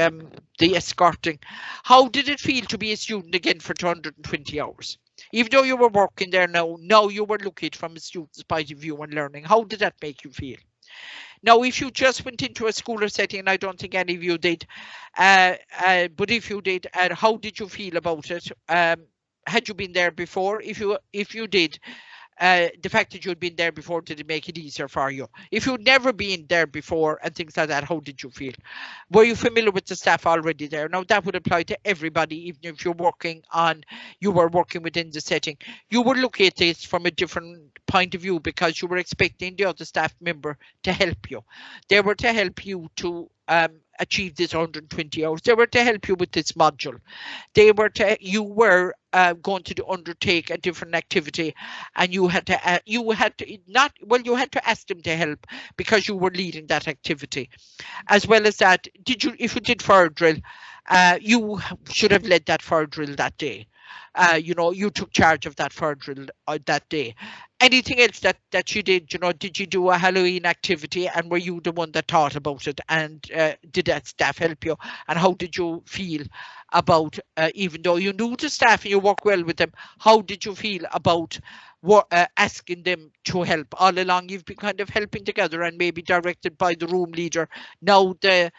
escorting. How did it feel to be a student again for 220 hours? Even though you were working there now you were looking at it from a student's point of view and learning. How did that make you feel? Now, if you just went into a school or setting, and I don't think any of you did, but if you did, how did you feel about it? Had you been there before? If you did, the fact that you'd been there before, did it make it easier for you? If you'd never been there before and things like that, how did you feel? Were you familiar with the staff already there? Now, that would apply to everybody, even if you were working within the setting. You were looking at this from a different point of view, because you were expecting the other staff member to help you. They were to help you to achieve this 120 hours. They were to help you with this module. You were going to undertake a different activity, and you had to ask them to help, because you were leading that activity. As well as that, if you did fire drill, you should have led that fire drill that day. You took charge of that fire drill that day. Anything else that you did, did you do a Halloween activity, and were you the one that thought about it, and did that staff help you? And how did you feel about, even though you knew the staff and you worked well with them, how did you feel about asking them to help? All along you've been kind of helping together and maybe directed by the room leader. Now the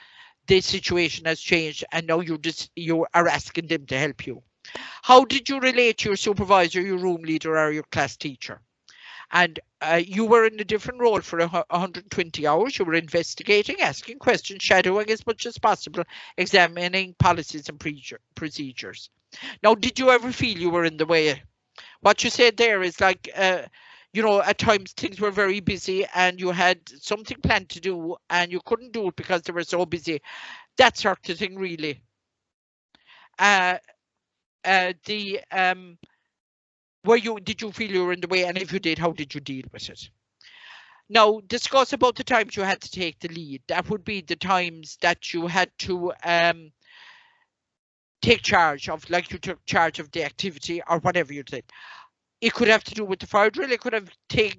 situation has changed, and now you are asking them to help you. How did you relate to your supervisor, your room leader, or your class teacher? And you were in a different role for 120 hours. You were investigating, asking questions, shadowing as much as possible, examining policies and procedures. Now, did you ever feel you were in the way? What you said there is like, you know, at times things were very busy and you had something planned to do and you couldn't do it because they were so busy. That sort of thing, really. Uh, the did you feel you were in the way, and if you did, how did you deal with it? Now, discuss about the times you had to take the lead. That would be the times that you had to take charge of, like you took charge of the activity or whatever you did. It could have to do with the fire drill. It could have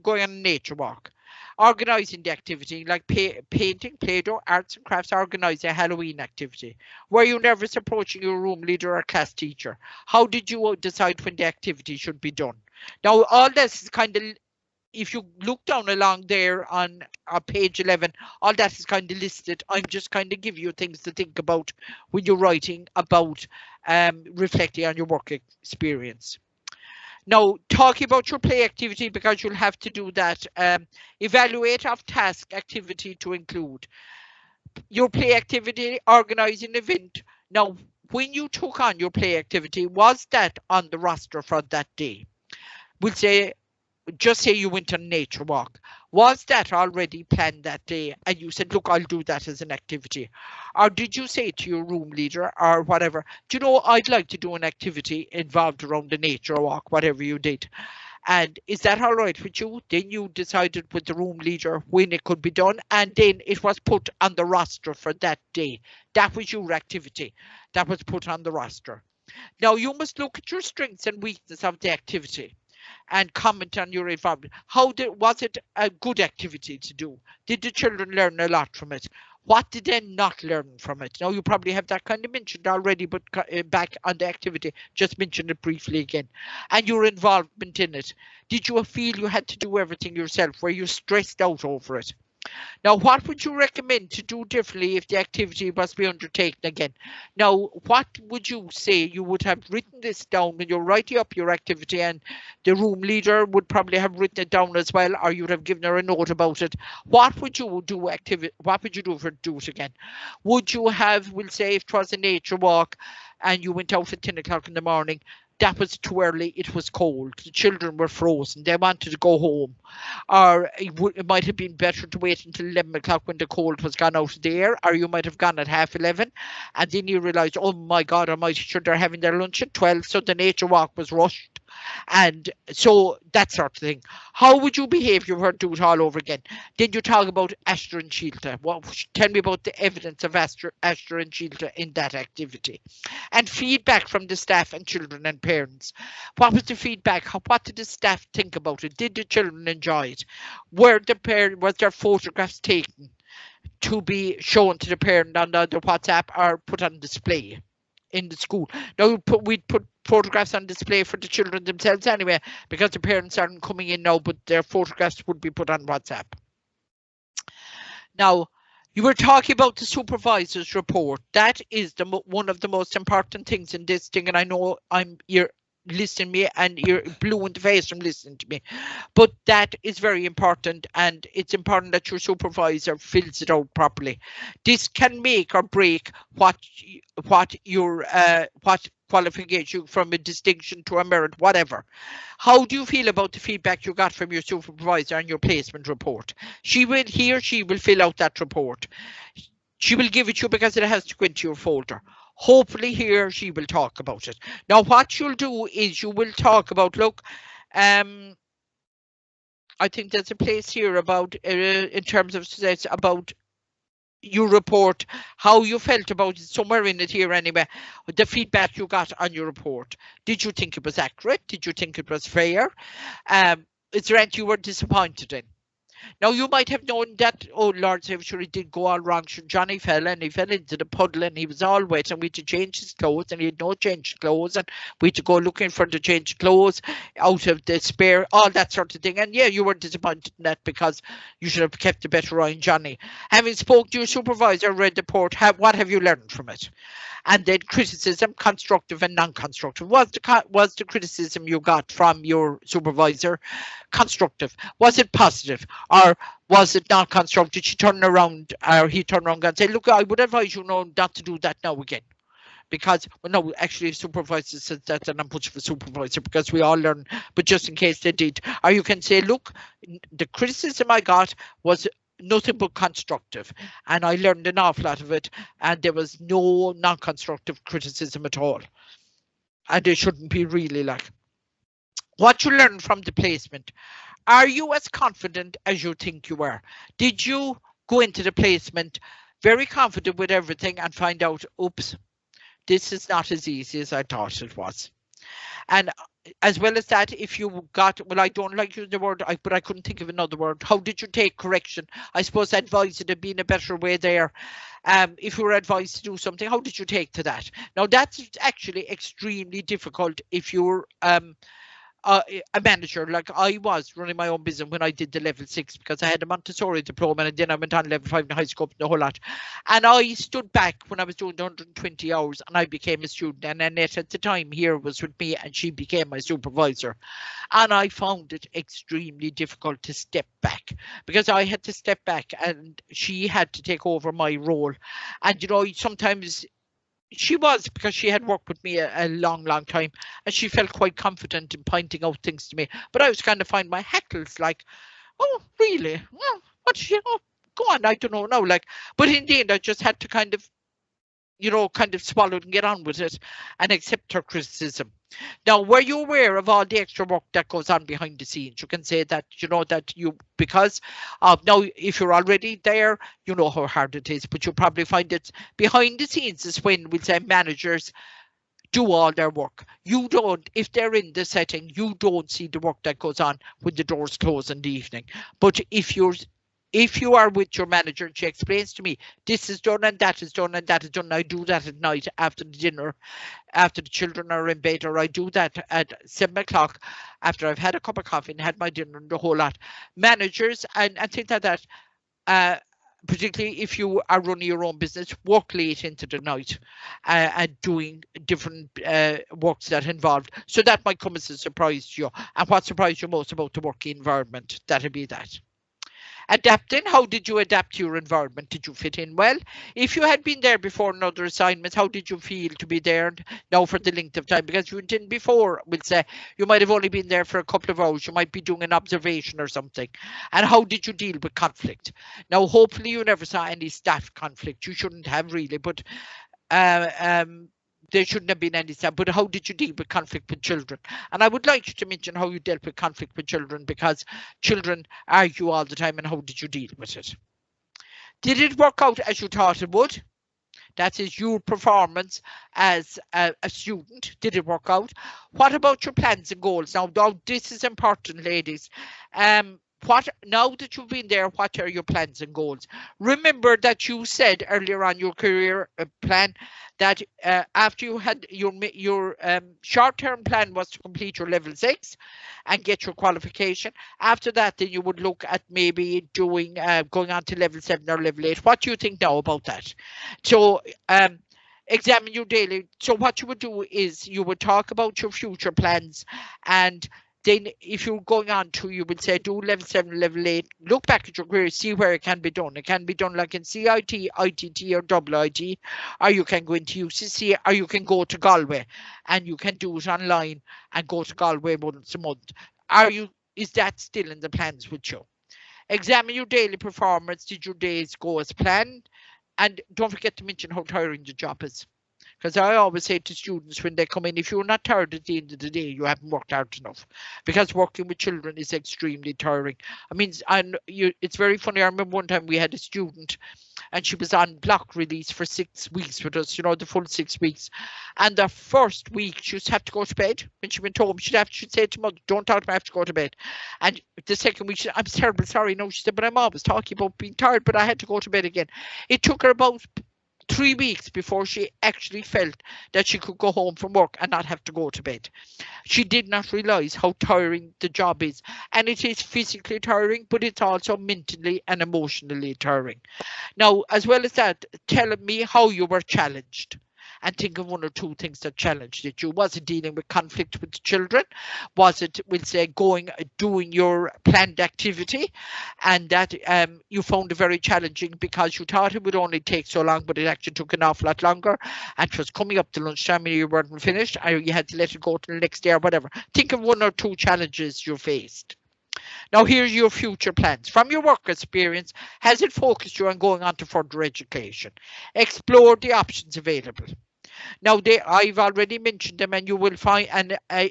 going on a nature walk, organising the activity, like painting, Play-Doh, arts and crafts, organising a Halloween activity. Were you nervous approaching your room leader or class teacher? How did you decide when the activity should be done? Now, all this is kind of, if you look down along there on page 11, all that is kind of listed. I'm just kind of give you things to think about when you're writing about reflecting on your work experience. Now, talking about your play activity, because you'll have to do that. Evaluate of task activity to include your play activity, organize an event. Now, when you took on your play activity, was that on the roster for that day? We'll say, just say you went on a nature walk. Was that already planned that day and you said, look, I'll do that as an activity? Or did you say to your room leader or whatever, do you know, I'd like to do an activity involved around the nature walk, whatever you did? And is that all right with you? Then you decided with the room leader when it could be done, and then it was put on the roster for that day. That was your activity that was put on the roster. Now you must look at your strengths and weaknesses of the activity and comment on your involvement. Was it a good activity to do? Did the children learn a lot from it? What did they not learn from it? Now you probably have that kind of mentioned already, but back on the activity, just mention it briefly again. And your involvement in it. Did you feel you had to do everything yourself? Were you stressed out over it? Now, what would you recommend to do differently if the activity was to be undertaken again? Now, what would you say? You would have written this down when you're writing up your activity, and the room leader would probably have written it down as well, or you'd have given her a note about it. What would you do what would you do for do it again? Would you have, we'll say, if it was a nature walk and you went out at 10 o'clock in the morning, that was too early, it was cold, the children were frozen, they wanted to go home, or it might have been better to wait until 11 o'clock when the cold was gone out of the air, or you might have gone at 11:30 and then you realised, oh my God almighty, sure, they're having their lunch at 12, so the nature walk was rushed. And so that sort of thing. How would you behave if you were to do it all over again? Then you talk about Astra and Shilta. Tell me about the evidence of Astra and Shilta in that activity. And feedback from the staff and children and parents. What was the feedback? What did the staff think about it? Did the children enjoy it? Was there photographs taken to be shown to the parent on the WhatsApp or put on display in the school? Now we'd put photographs on display for the children themselves anyway, because the parents aren't coming in now, but their photographs would be put on WhatsApp. Now, you were talking about the supervisor's report. That is one of the most important things in this thing, and I know you're listening to me and you're blue in the face from listening to me, but that is very important, and it's important that your supervisor fills it out properly. This can make or break what qualification you from a distinction to a merit, whatever. How do you feel about the feedback you got from your supervisor on your placement report? He or she will fill out that report. She will give it to you because it has to go into your folder. Hopefully he or she will talk about it. Now what you'll do is you will talk about, look, I think there's a place here about in terms of success about your report, how you felt about it, somewhere in it here anyway, the feedback you got on your report. Did you think it was accurate? Did you think it was fair? Is there anything you were disappointed in? Now you might have known that, oh Lord, I'm sure he did go all wrong. Sure, Johnny fell and he fell into the puddle and he was all wet and we had to change his clothes and he had no change clothes and we had to go looking for the change clothes out of the spare, all that sort of thing. And yeah, you were disappointed in that because you should have kept a better eye on Johnny. Having spoke to your supervisor, read the report, what have you learned from it? And then criticism, constructive and non-constructive. Was the criticism you got from your supervisor constructive? Was it positive? Or was it not constructive? Did she turn around or he turn around and say, look, I would advise you not to do that now again? because, well, no, actually, supervisor says that, and I'm much of a supervisor because we all learn, but just in case they did. Or you can say, look, the criticism I got was nothing but constructive, and I learned an awful lot of it, and there was no non-constructive criticism at all. And they shouldn't be really like. What you learned from the placement. Are you as confident as you think you were? Did you go into the placement very confident with everything and find out, oops, this is not as easy as I thought it was? And as well as that, if you got, well, I don't like using the word, but I couldn't think of another word. How did you take correction? I suppose advice would have been a better way there. If you were advised to do something, how did you take to that? Now, that's actually extremely difficult if you're a manager, like I was running my own business when I did the level 6, because I had a Montessori diploma, and then I went on level 5 in high school, the whole lot. And I stood back when I was doing the 120 hours and I became a student, and Annette at the time here was with me and she became my supervisor. And I found it extremely difficult to step back, because I had to step back and she had to take over my role. And you know, sometimes she was, because she had worked with me a long time, and she felt quite confident in pointing out things to me. But I was kind of find my heckles like, oh, really? Well, what, you know, go on, I don't know now. Like, but in the end, I just had to kind of, you know, kind of swallow it and get on with it and accept her criticism. Now, were you aware of all the extra work that goes on behind the scenes? You can say that, you know, that you, because now if you're already there, you know how hard it is, but you'll probably find it behind the scenes is when we'll say managers do all their work. You don't, if they're in the setting, you don't see the work that goes on when the doors close in the evening. But if you are with your manager and she explains to me, this is done and that is done and that is done, I do that at night after the dinner, after the children are in bed, or I do that at 7 o'clock after I've had a cup of coffee and had my dinner and the whole lot. Managers and things like that, particularly if you are running your own business, work late into the night and doing different works that involved. So that might come as a surprise to you. And what surprised you most about the working environment? That'll be that. Adapting, how did you adapt to your environment? Did you fit in well? If you had been there before in other assignments, how did you feel to be there now for the length of time? Because you didn't before, we'll say, you might have only been there for a couple of hours. You might be doing an observation or something. And how did you deal with conflict? Now, hopefully you never saw any staff conflict. You shouldn't have really, but there shouldn't have been any staff. But how did you deal with conflict with children? And I would like you to mention how you dealt with conflict with children, because children argue all the time, and how did you deal with it? Did it work out as you thought it would? That is your performance as a student. Did it work out? What about your plans and goals? Now this is important, ladies. Now that you've been there, what are your plans and goals? Remember that you said earlier on your career plan that after you had your short-term plan was to complete your level 6 and get your qualification. After that, then you would look at maybe doing going on to level 7 or level 8. What do you think now about that? So examine your daily. So what you would do is you would talk about your future plans, and then if you're going on to, you would say, do level 7, level 8, look back at your career, see where it can be done. It can be done like in CIT, ITT or WIT, or you can go into UCC, or you can go to Galway and you can do it online and go to Galway once a month. Is that still in the plans with you? Examine your daily performance. Did your days go as planned? And don't forget to mention how tiring the job is. Because I always say to students when they come in, if you're not tired at the end of the day, you haven't worked hard enough. Because working with children is extremely tiring. I mean, it's very funny. I remember one time we had a student and she was on block release for 6 weeks with us, you know, the full 6 weeks. And the first week she used to have to go to bed. When she went home, she'd say to mother, don't talk to me, I have to go to bed. And the second week, I'm terrible, sorry. No, she said, but I'm always talking about being tired, but I had to go to bed again. It took her about 3 weeks before she actually felt that she could go home from work and not have to go to bed. She did not realize how tiring the job is. And it is physically tiring, but it's also mentally and emotionally tiring. Now, as well as that, tell me how you were challenged. and think of one or two things that challenged it. You was it dealing with conflict with the children? Was it, we'll say, doing your planned activity, and that you found it very challenging because you thought it would only take so long, but it actually took an awful lot longer, and it was coming up to lunchtime and you weren't finished, or you had to let it go to the next day or whatever. Think of one or two challenges you faced. Now, here's your future plans. From your work experience, has it focused you on going on to further education? Explore the options available. Now, I've already mentioned them, and you will find, and I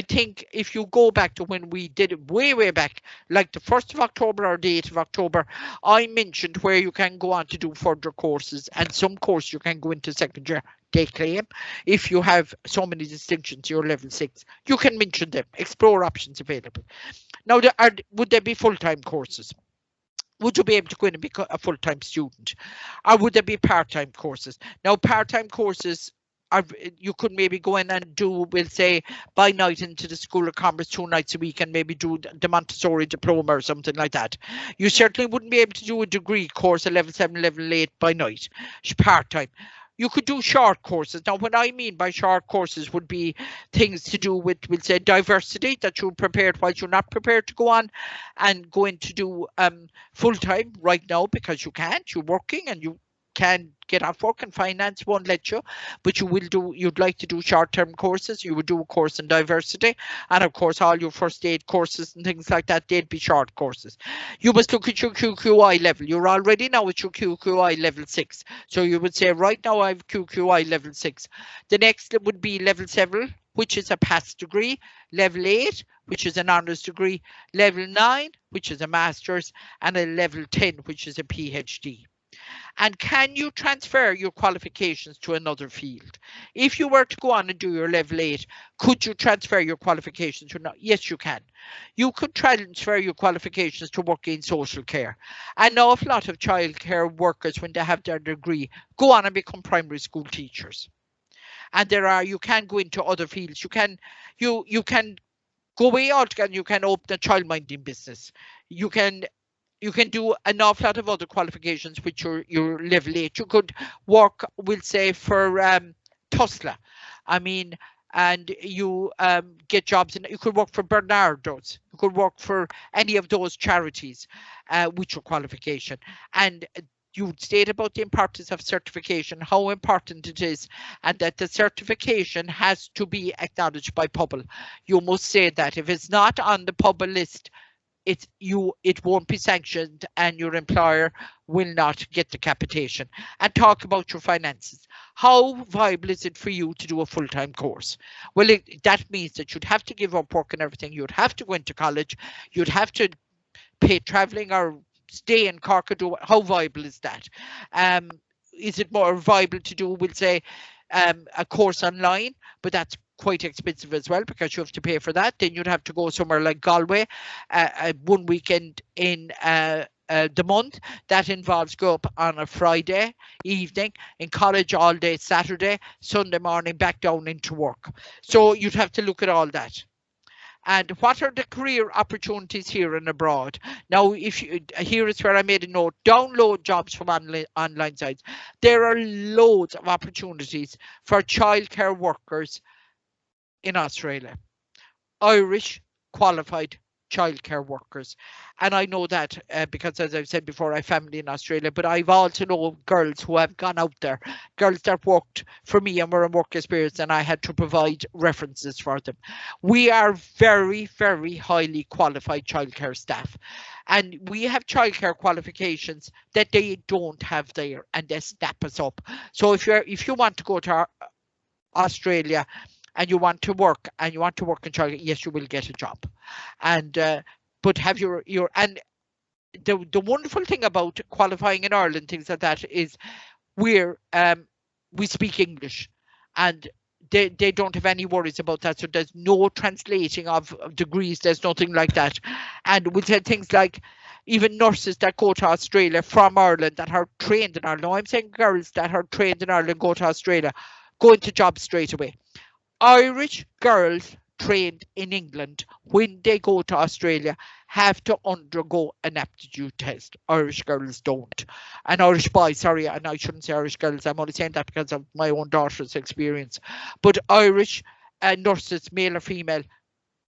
think if you go back to when we did it way back, like the 1st of October or the 8th of October, I mentioned where you can go on to do further courses, and some course you can go into second year. They claim if you have so many distinctions, you're level 6, you can mention them, explore options available. Now, would there be full-time courses? Would you be able to go in and become a full-time student? Or would there be part-time courses? Now, part-time courses, you could maybe go in and do, we'll say, by night into the School of Commerce 2 nights a week and maybe do the Montessori diploma or something like that. You certainly wouldn't be able to do a degree course at level 7, level 8 by night, part-time. You could do short courses. Now, what I mean by short courses would be things to do with, we'll say, diversity that you're prepared while you're not prepared to go on and go in to do full-time right now, because you can't, you're working and you can get off work and finance won't let you, but you'd like to do short-term courses. You would do a course in diversity, and of course all your first aid courses and things like that, they'd be short courses. You must look at your QQI level. You're already now at your QQI level 6, so you would say right now I have QQI level 6. The next would be level 7, which is a pass degree, level 8, which is an honours degree, level 9, which is a master's, and a level 10, which is a PhD. And can you transfer your qualifications to another field? If you were to go on and do your level 8, could you transfer your qualifications or not? Yes, you can. You could transfer your qualifications to work in social care. An awful lot of childcare workers, when they have their degree, go on and become primary school teachers. And you can go into other fields. You can go way out and you can open a childminding business. You can do an awful lot of other qualifications which your level 8. You could work, we'll say, for Tusla. I mean, and you get jobs, and you could work for Bernardo's. You could work for any of those charities with your qualification. And you state about the importance of certification, how important it is, and that the certification has to be acknowledged by PUBL. You must say that if it's not on the PUBL list, it won't be sanctioned, and your employer will not get the capitation. And talk about your finances. How viable is it for you to do a full-time course? Well, that means that you'd have to give up work and everything. You'd have to go into college. You'd have to pay traveling or stay in Cork. How viable is that? Is it more viable to do, we'll say, a course online? But that's quite expensive as well, because you have to pay for that. Then you'd have to go somewhere like Galway, one weekend in the month. That involves go up on a Friday evening, in college all day Saturday, Sunday morning back down into work. So you'd have to look at all that. And what are the career opportunities here and abroad? Now, here is where I made a note. Download jobs from online sites. There are loads of opportunities for childcare workers in Australia. Irish qualified childcare workers. And I know that because, as I've said before, I have family in Australia, but I've also know girls who have gone out there, girls that worked for me and were in work experience, and I had to provide references for them. We are very, very highly qualified childcare staff, and we have childcare qualifications that they don't have there, and they snap us up. So if you want to go to Australia and you want to work in childcare, yes, you will get a job. And but have your and the wonderful thing about qualifying in Ireland, things like that, is we speak English, and they don't have any worries about that. So there's no translating of degrees, there's nothing like that. And we said things like even nurses that go to Australia from Ireland that are trained in Ireland. No, I'm saying girls that are trained in Ireland go to Australia, go into jobs straight away. Irish girls trained in England, when they go to Australia, have to undergo an aptitude test. Irish girls don't. And Irish boys, sorry, and I shouldn't say Irish girls, I'm only saying that because of my own daughter's experience. But Irish nurses, male or female,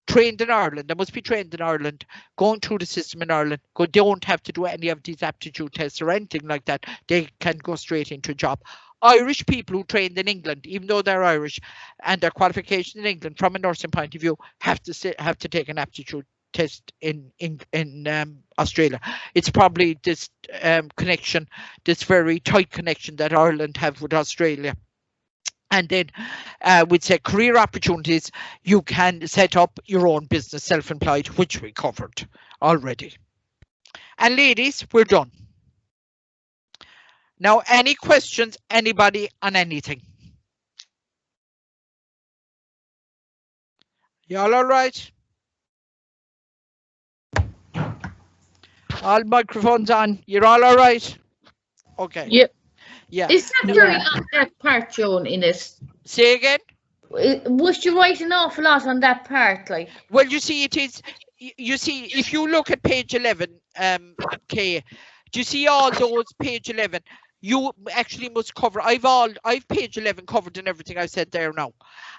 trained in Ireland, they must be trained in Ireland, going through the system in Ireland, don't have to do any of these aptitude tests or anything like that. They can go straight into a job. Irish people who trained in England, even though they're Irish and their qualification in England from a nursing point of view, have to take an aptitude test in Australia. It's probably this connection, this very tight connection that Ireland have with Australia. And then we'd say career opportunities, you can set up your own business, self-employed, which we covered already. And ladies, we're done. Now, any questions, anybody on anything? Y'all all right? All microphones on. You're all right? Okay. Yep. Yeah. Is that very that part shown in it? Say again? Was you write an awful lot on that part, like? Well, you see, it is. You see, if you look at page 11, Kay, do you see all those page 11? You actually must cover. I've page 11 covered in everything I said there now,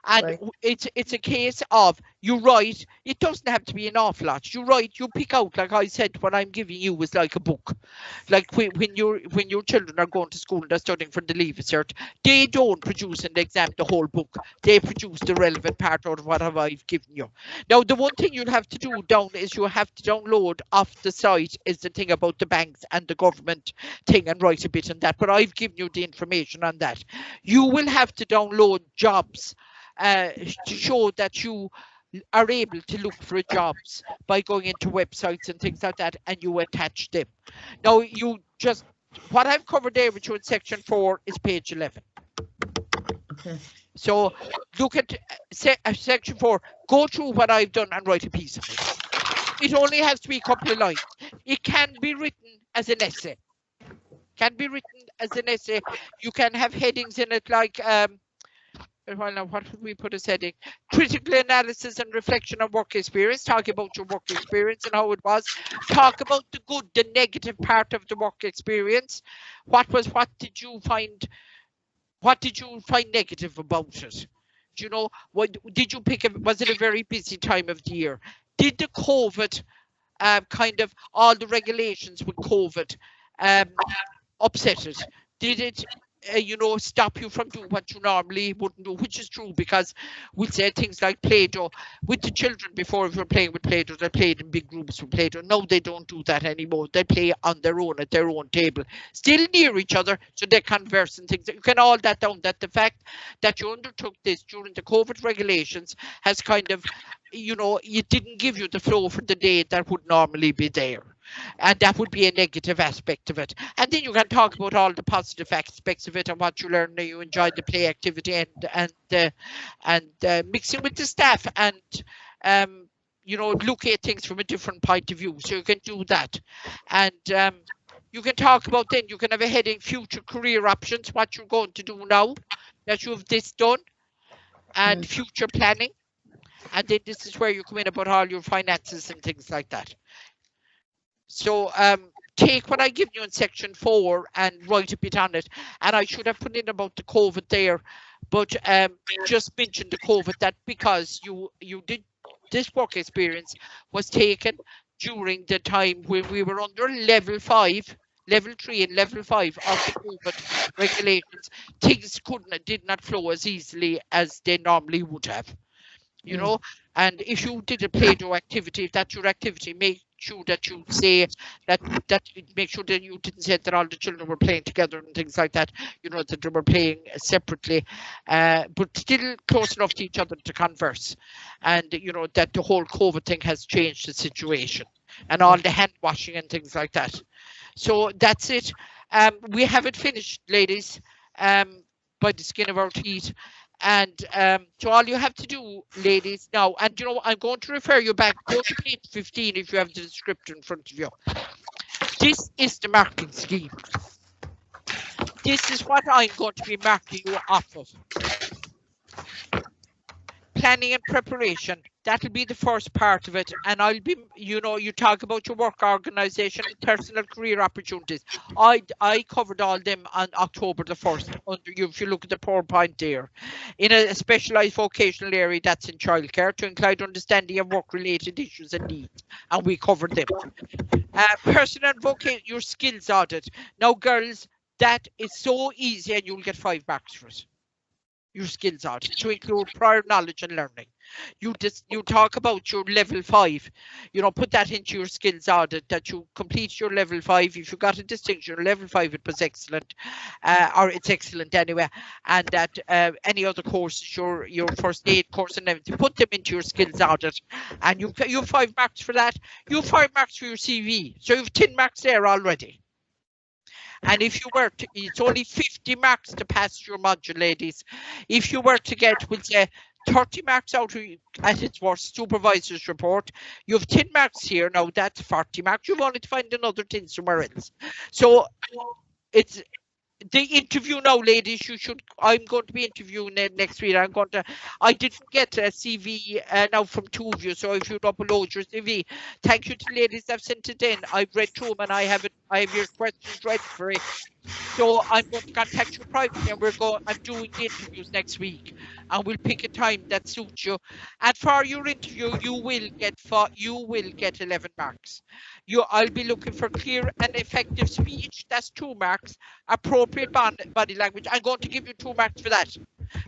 and Right. it's a case of you write. It doesn't have to be an awful lot. You write. You pick out, like I said, what I'm giving you is like a book. Like when your children are going to school and they're studying for the Leaving Cert, they don't produce in the exam the whole book. They produce the relevant part out of whatever I've given you. Now, the one thing you'll have to do down is you have to download off the site is the thing about the banks and the government thing and write a bit on that. But I've given you the information on that. You will have to download jobs to show that you are able to look for jobs by going into websites and things like that, and you attach them. Now, what I've covered there with you in section 4 is page 11. Okay. So look at section 4, go through what I've done and write a piece of it. It only has to be a couple of lines. It can be written as an essay. You can have headings in it like, well, now what would we put as heading? Critical analysis and reflection on work experience. Talk about your work experience and how it was. Talk about the good, the negative part of the work experience. What did you find negative about it? Do you know, did you was it a very busy time of the year? Did the COVID kind of all the regulations with COVID upset it? Did it stop you from doing what you normally wouldn't do, which is true, because we'll say things like Play-Doh with the children. Before, if we were playing with Play-Doh, they played in big groups with Play-Doh. No, they don't do that anymore. They play on their own at their own table, still near each other, so they converse and things. You can all that down, that the fact that you undertook this during the COVID regulations has kind of, it didn't give you the flow for the day that would normally be there. And that would be a negative aspect of it. And then you can talk about all the positive aspects of it and what you learned, that you enjoyed the play activity and mixing with the staff and look at things from a different point of view. So you can do that. And you can talk about, then you can have a heading, future career options, what you're going to do now that you have this done, and future planning. And then this is where you come in about all your finances and things like that. So take what I give you in section 4 and write a bit on it. And I should have put in about the COVID there, but just mention the COVID, that because you did this work experience was taken during the time when we were under level 5, level 3 and level 5 of the COVID regulations. Things did not flow as easily as they normally would have. And if you did a Play-Doh activity, if that's your activity, make sure that you say that make sure that you didn't say that all the children were playing together and things like that, that they were playing separately, but still close enough to each other to converse. And, that the whole COVID thing has changed the situation and all the hand washing and things like that. So that's it. We haven't finished, ladies, by the skin of our teeth. And so all you have to do, ladies, now, and I'm going to refer you back, go to page 15 if you have the description in front of you. This is the marking scheme. This is what I'm going to be marking you off of. planning and preparation. That'll be the first part of it. And I'll be, you know, you talk about your work organisation and personal career opportunities. I covered all them on October the 1st under you, if you look at the PowerPoint there. In a specialised vocational area that's in childcare to include understanding of work-related issues and needs. And we covered them. Personal and vocational, your skills audit. Now, girls, that is so easy and you'll get 5 marks for it. Your skills audit to include prior knowledge and learning. You talk about your level 5, you know, put that into your skills audit that you complete your level 5. If you got a distinction, level 5, it was excellent, or it's excellent anyway. And that any other courses, your first aid course and everything, put them into your skills audit, and you have 5 marks for that. You have 5 marks for your CV, so you have 10 marks there already. And if you were to, it's only 50 marks to pass your module, ladies. If you were to get, we'll say, 30 marks out of, at its worst, supervisor's report, you have 10 marks here. Now that's 40 marks. You've only to find another 10 somewhere else. So it's the interview now, ladies. I'm going to be interviewing next week. I didn't get a CV now from 2 of you. So if you'd upload your CV, thank you to the ladies that have sent it in. I've read through them and I have your questions ready for it. So I'm going to contact you privately and I'm doing the interviews next week and we'll pick a time that suits you. And for your interview, you will get 11 marks. I'll be looking for clear and effective speech. That's 2 marks. Appropriate body language. I'm going to give you 2 marks for that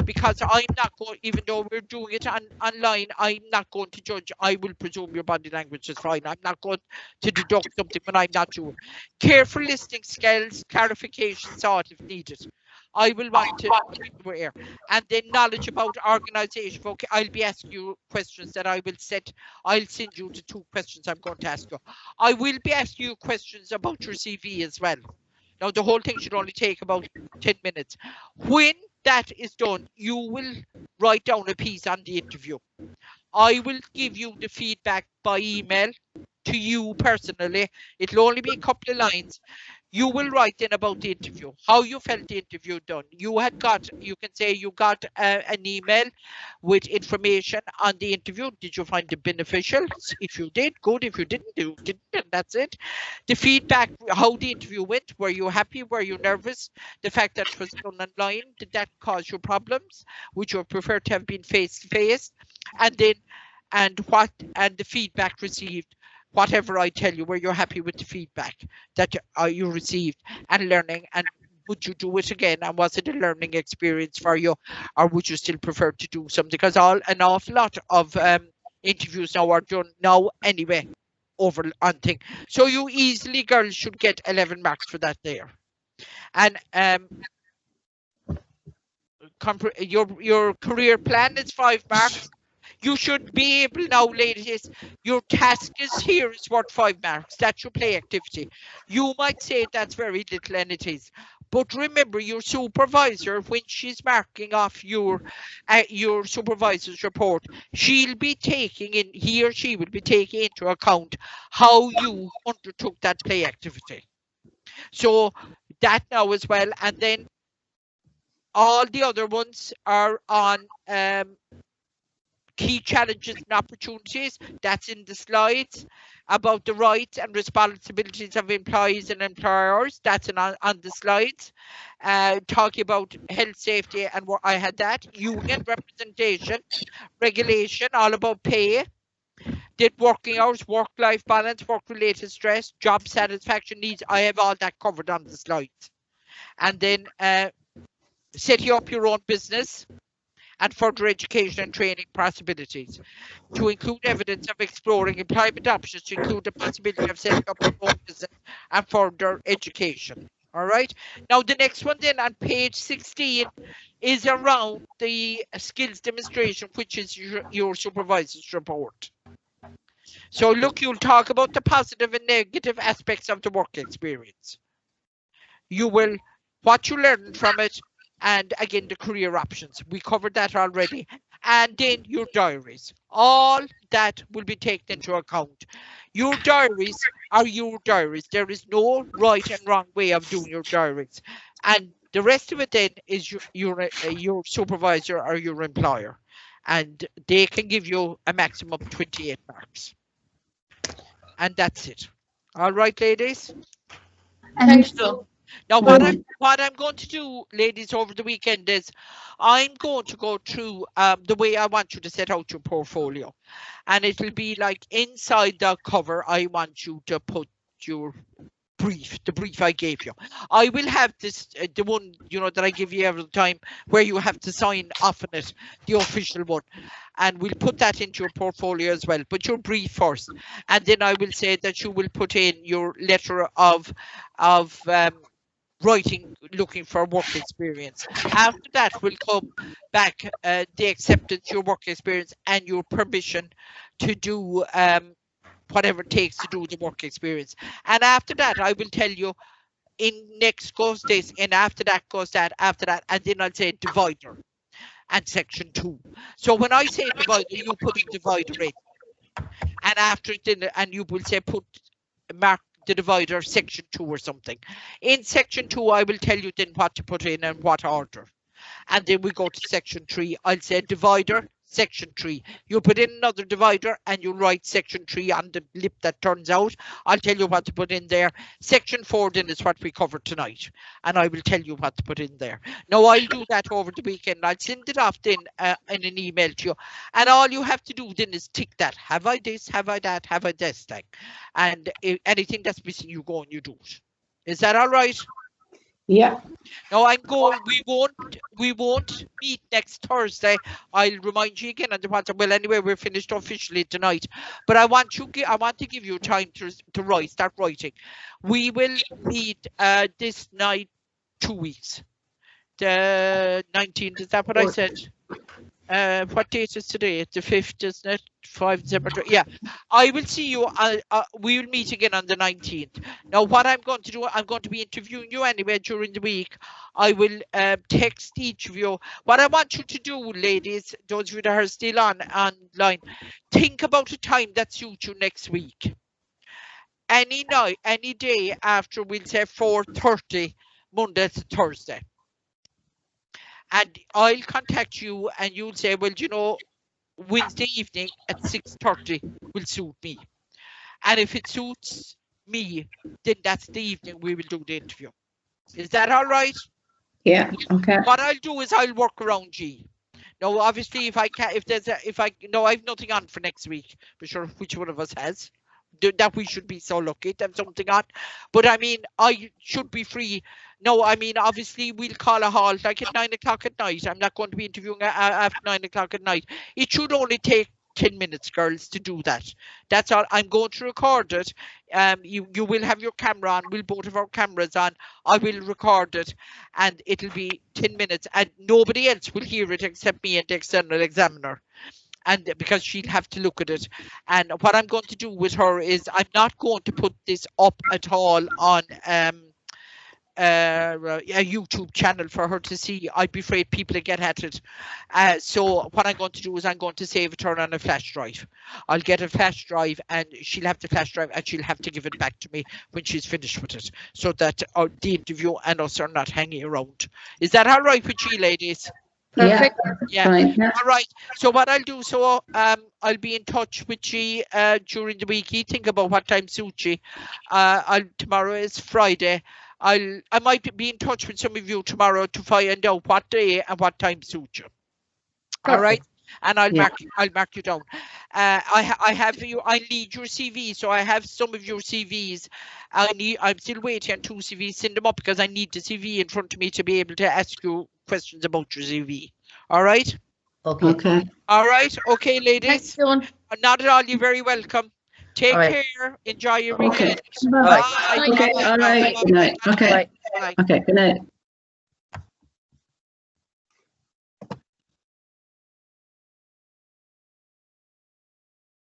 because I'm not going, even though we're doing it online, I'm not going to judge. I will presume your body language is fine. I'm not going to deduct something when I'm not sure. Careful listening skills, clarification sought if needed. I will want to be aware. And then knowledge about organisation. Okay, I'll be asking you questions that I will set. I'll send you the 2 questions I'm going to ask you. I will be asking you questions about your CV as well. Now, the whole thing should only take about 10 minutes. When that is done, you will write down a piece on the interview. I will give you the feedback by email to you personally. It'll only be a couple of lines. You will write in about the interview, how you felt the interview done. You can say you got an email with information on the interview. Did you find it beneficial? If you did, good. If you didn't, and that's it. The feedback, how the interview went. Were you happy? Were you nervous? The fact that it was done online, did that cause you problems? Would you prefer to have been face to face? And then, and the feedback received. Whatever I tell you, were you happy with the feedback that you received and learning, and would you do it again, and was it a learning experience for you, or would you still prefer to do something? Because an awful lot of interviews now are done now anyway over on thing. So you easily, girls, should get 11 marks for that there. And your career plan is 5 marks. You should be able now, ladies, your task is here is worth 5 marks. That's your play activity. You might say that's very little, and it is. But remember, your supervisor, when she's marking off your supervisor's report, she'll be taking in, he or she will be taking into account how you undertook that play activity. So that now as well. And then all the other ones are on key challenges and opportunities. That's in the slides about the rights and responsibilities of employees and employers. That's on the slides. Talking about health, safety, and what I had that. Union representation, regulation, all about pay. Did working hours, work-life balance, work-related stress, job satisfaction needs. I have all that covered on the slides. And then setting up your own business and further education and training possibilities, to include evidence of exploring employment options, to include the possibility of setting up your own business and further education. All right. Now the next one then on page 16 is around the skills demonstration, which is your supervisor's report. So look, you'll talk about the positive and negative aspects of the work experience. You will, what you learned from it, and again, the career options. We covered that already. And then your diaries. All that will be taken into account. Your diaries are your diaries. There is no right and wrong way of doing your diaries. And the rest of it then is your supervisor or your employer. and they can give you a maximum of 28 marks. And that's it. All right, ladies? Thanks, Joe. Now, what I'm going to do, ladies, over the weekend is I'm going to go through the way I want you to set out your portfolio. And it will be like inside the cover, I want you to put your brief, the brief I gave you. I will have this, the one, you know, that I give you every time where you have to sign off on it, the official one. And we'll put that into your portfolio as well, but your brief first. And then I will say that you will put in your letter of writing, looking for work experience. After that will come back the acceptance, your work experience, and your permission to do whatever it takes to do the work experience. And after that, I will tell you, in next goes this, and after that goes that, after that, and then I'll say divider and section 2. So when I say divider, you put a divider in, and after it, then, and you will say put mark the divider section 2 or something. In section 2, I will tell you then what to put in and what order. And then we go to section 3. I'll say divider, section 3. You put in another divider and you write section 3 on the lip that turns out. I'll tell you what to put in there. Section 4 then is what we covered tonight. And I will tell you what to put in there. Now I'll do that over the weekend. I'll send it off then in an email to you. And all you have to do then is tick that. Have I this? Have I that? Have I this thing? And anything that's missing, you go and you do it. Is that all right? Yeah. No, I'm going. We won't meet next Thursday. I'll remind you again on the WhatsApp. Well, anyway, we're finished officially tonight. But I want to give you time to write. Start writing. We will meet this night, 2 weeks. The 19th. Is that what I said? What date is today? It's the 5th, isn't it? 5 December. Yeah, I will see you. We will meet again on the 19th. Now, what I'm going to do, I'm going to be interviewing you anyway during the week. I will text each of you. What I want you to do, ladies, those of you that are still online, think about a time that suits you next week. Any night, any day after, we'll say 4:30, Monday to Thursday. And I'll contact you and you'll say, well, you know, Wednesday evening at 6:30 will suit me. And if it suits me, then that's the evening we will do the interview. Is that all right? Yeah. Okay. What I'll do is I'll work around G. Now, obviously, if I have nothing on for next week, for sure, which one of us has, that we should be so lucky to have something on. But I mean, I should be free. No, I mean, obviously we'll call a halt like at 9 o'clock at night. I'm not going to be interviewing after 9 o'clock at night. It should only take 10 minutes, girls, to do that. That's all. I'm going to record it. You will have your camera on. We'll both have our cameras on. I will record it and it'll be 10 minutes and nobody else will hear it except me and the external examiner. And because she'll have to look at it. And what I'm going to do with her is I'm not going to put this up at all on a YouTube channel for her to see. I'd be afraid people will get at it. So what I'm going to do is I'm going to save it her on a flash drive. I'll get a flash drive and she'll have the flash drive and she'll have to give it back to me when she's finished with it, so that the interview and us are not hanging around. Is that all right with you, ladies? Perfect. Yeah. Fine, yeah. All right. So what I'll do, I'll be in touch with you during the week. You think about what time suits you. Tomorrow is Friday. I might be in touch with some of you tomorrow to find out what day and what time suits you. All right. And I'll mark you down. I have you. I need your CV, so I have some of your CVs. I'm still waiting on 2 CVs. Send them up because I need the CV in front of me to be able to ask you questions about your CV. All right. Okay. All right. Okay, ladies. Thanks, Dawn. Not at all. You're very welcome. Take right. care. Enjoy your Okay. weekend. Bye. Bye. Okay. All right. Good night. Okay. Bye. Okay. Good night.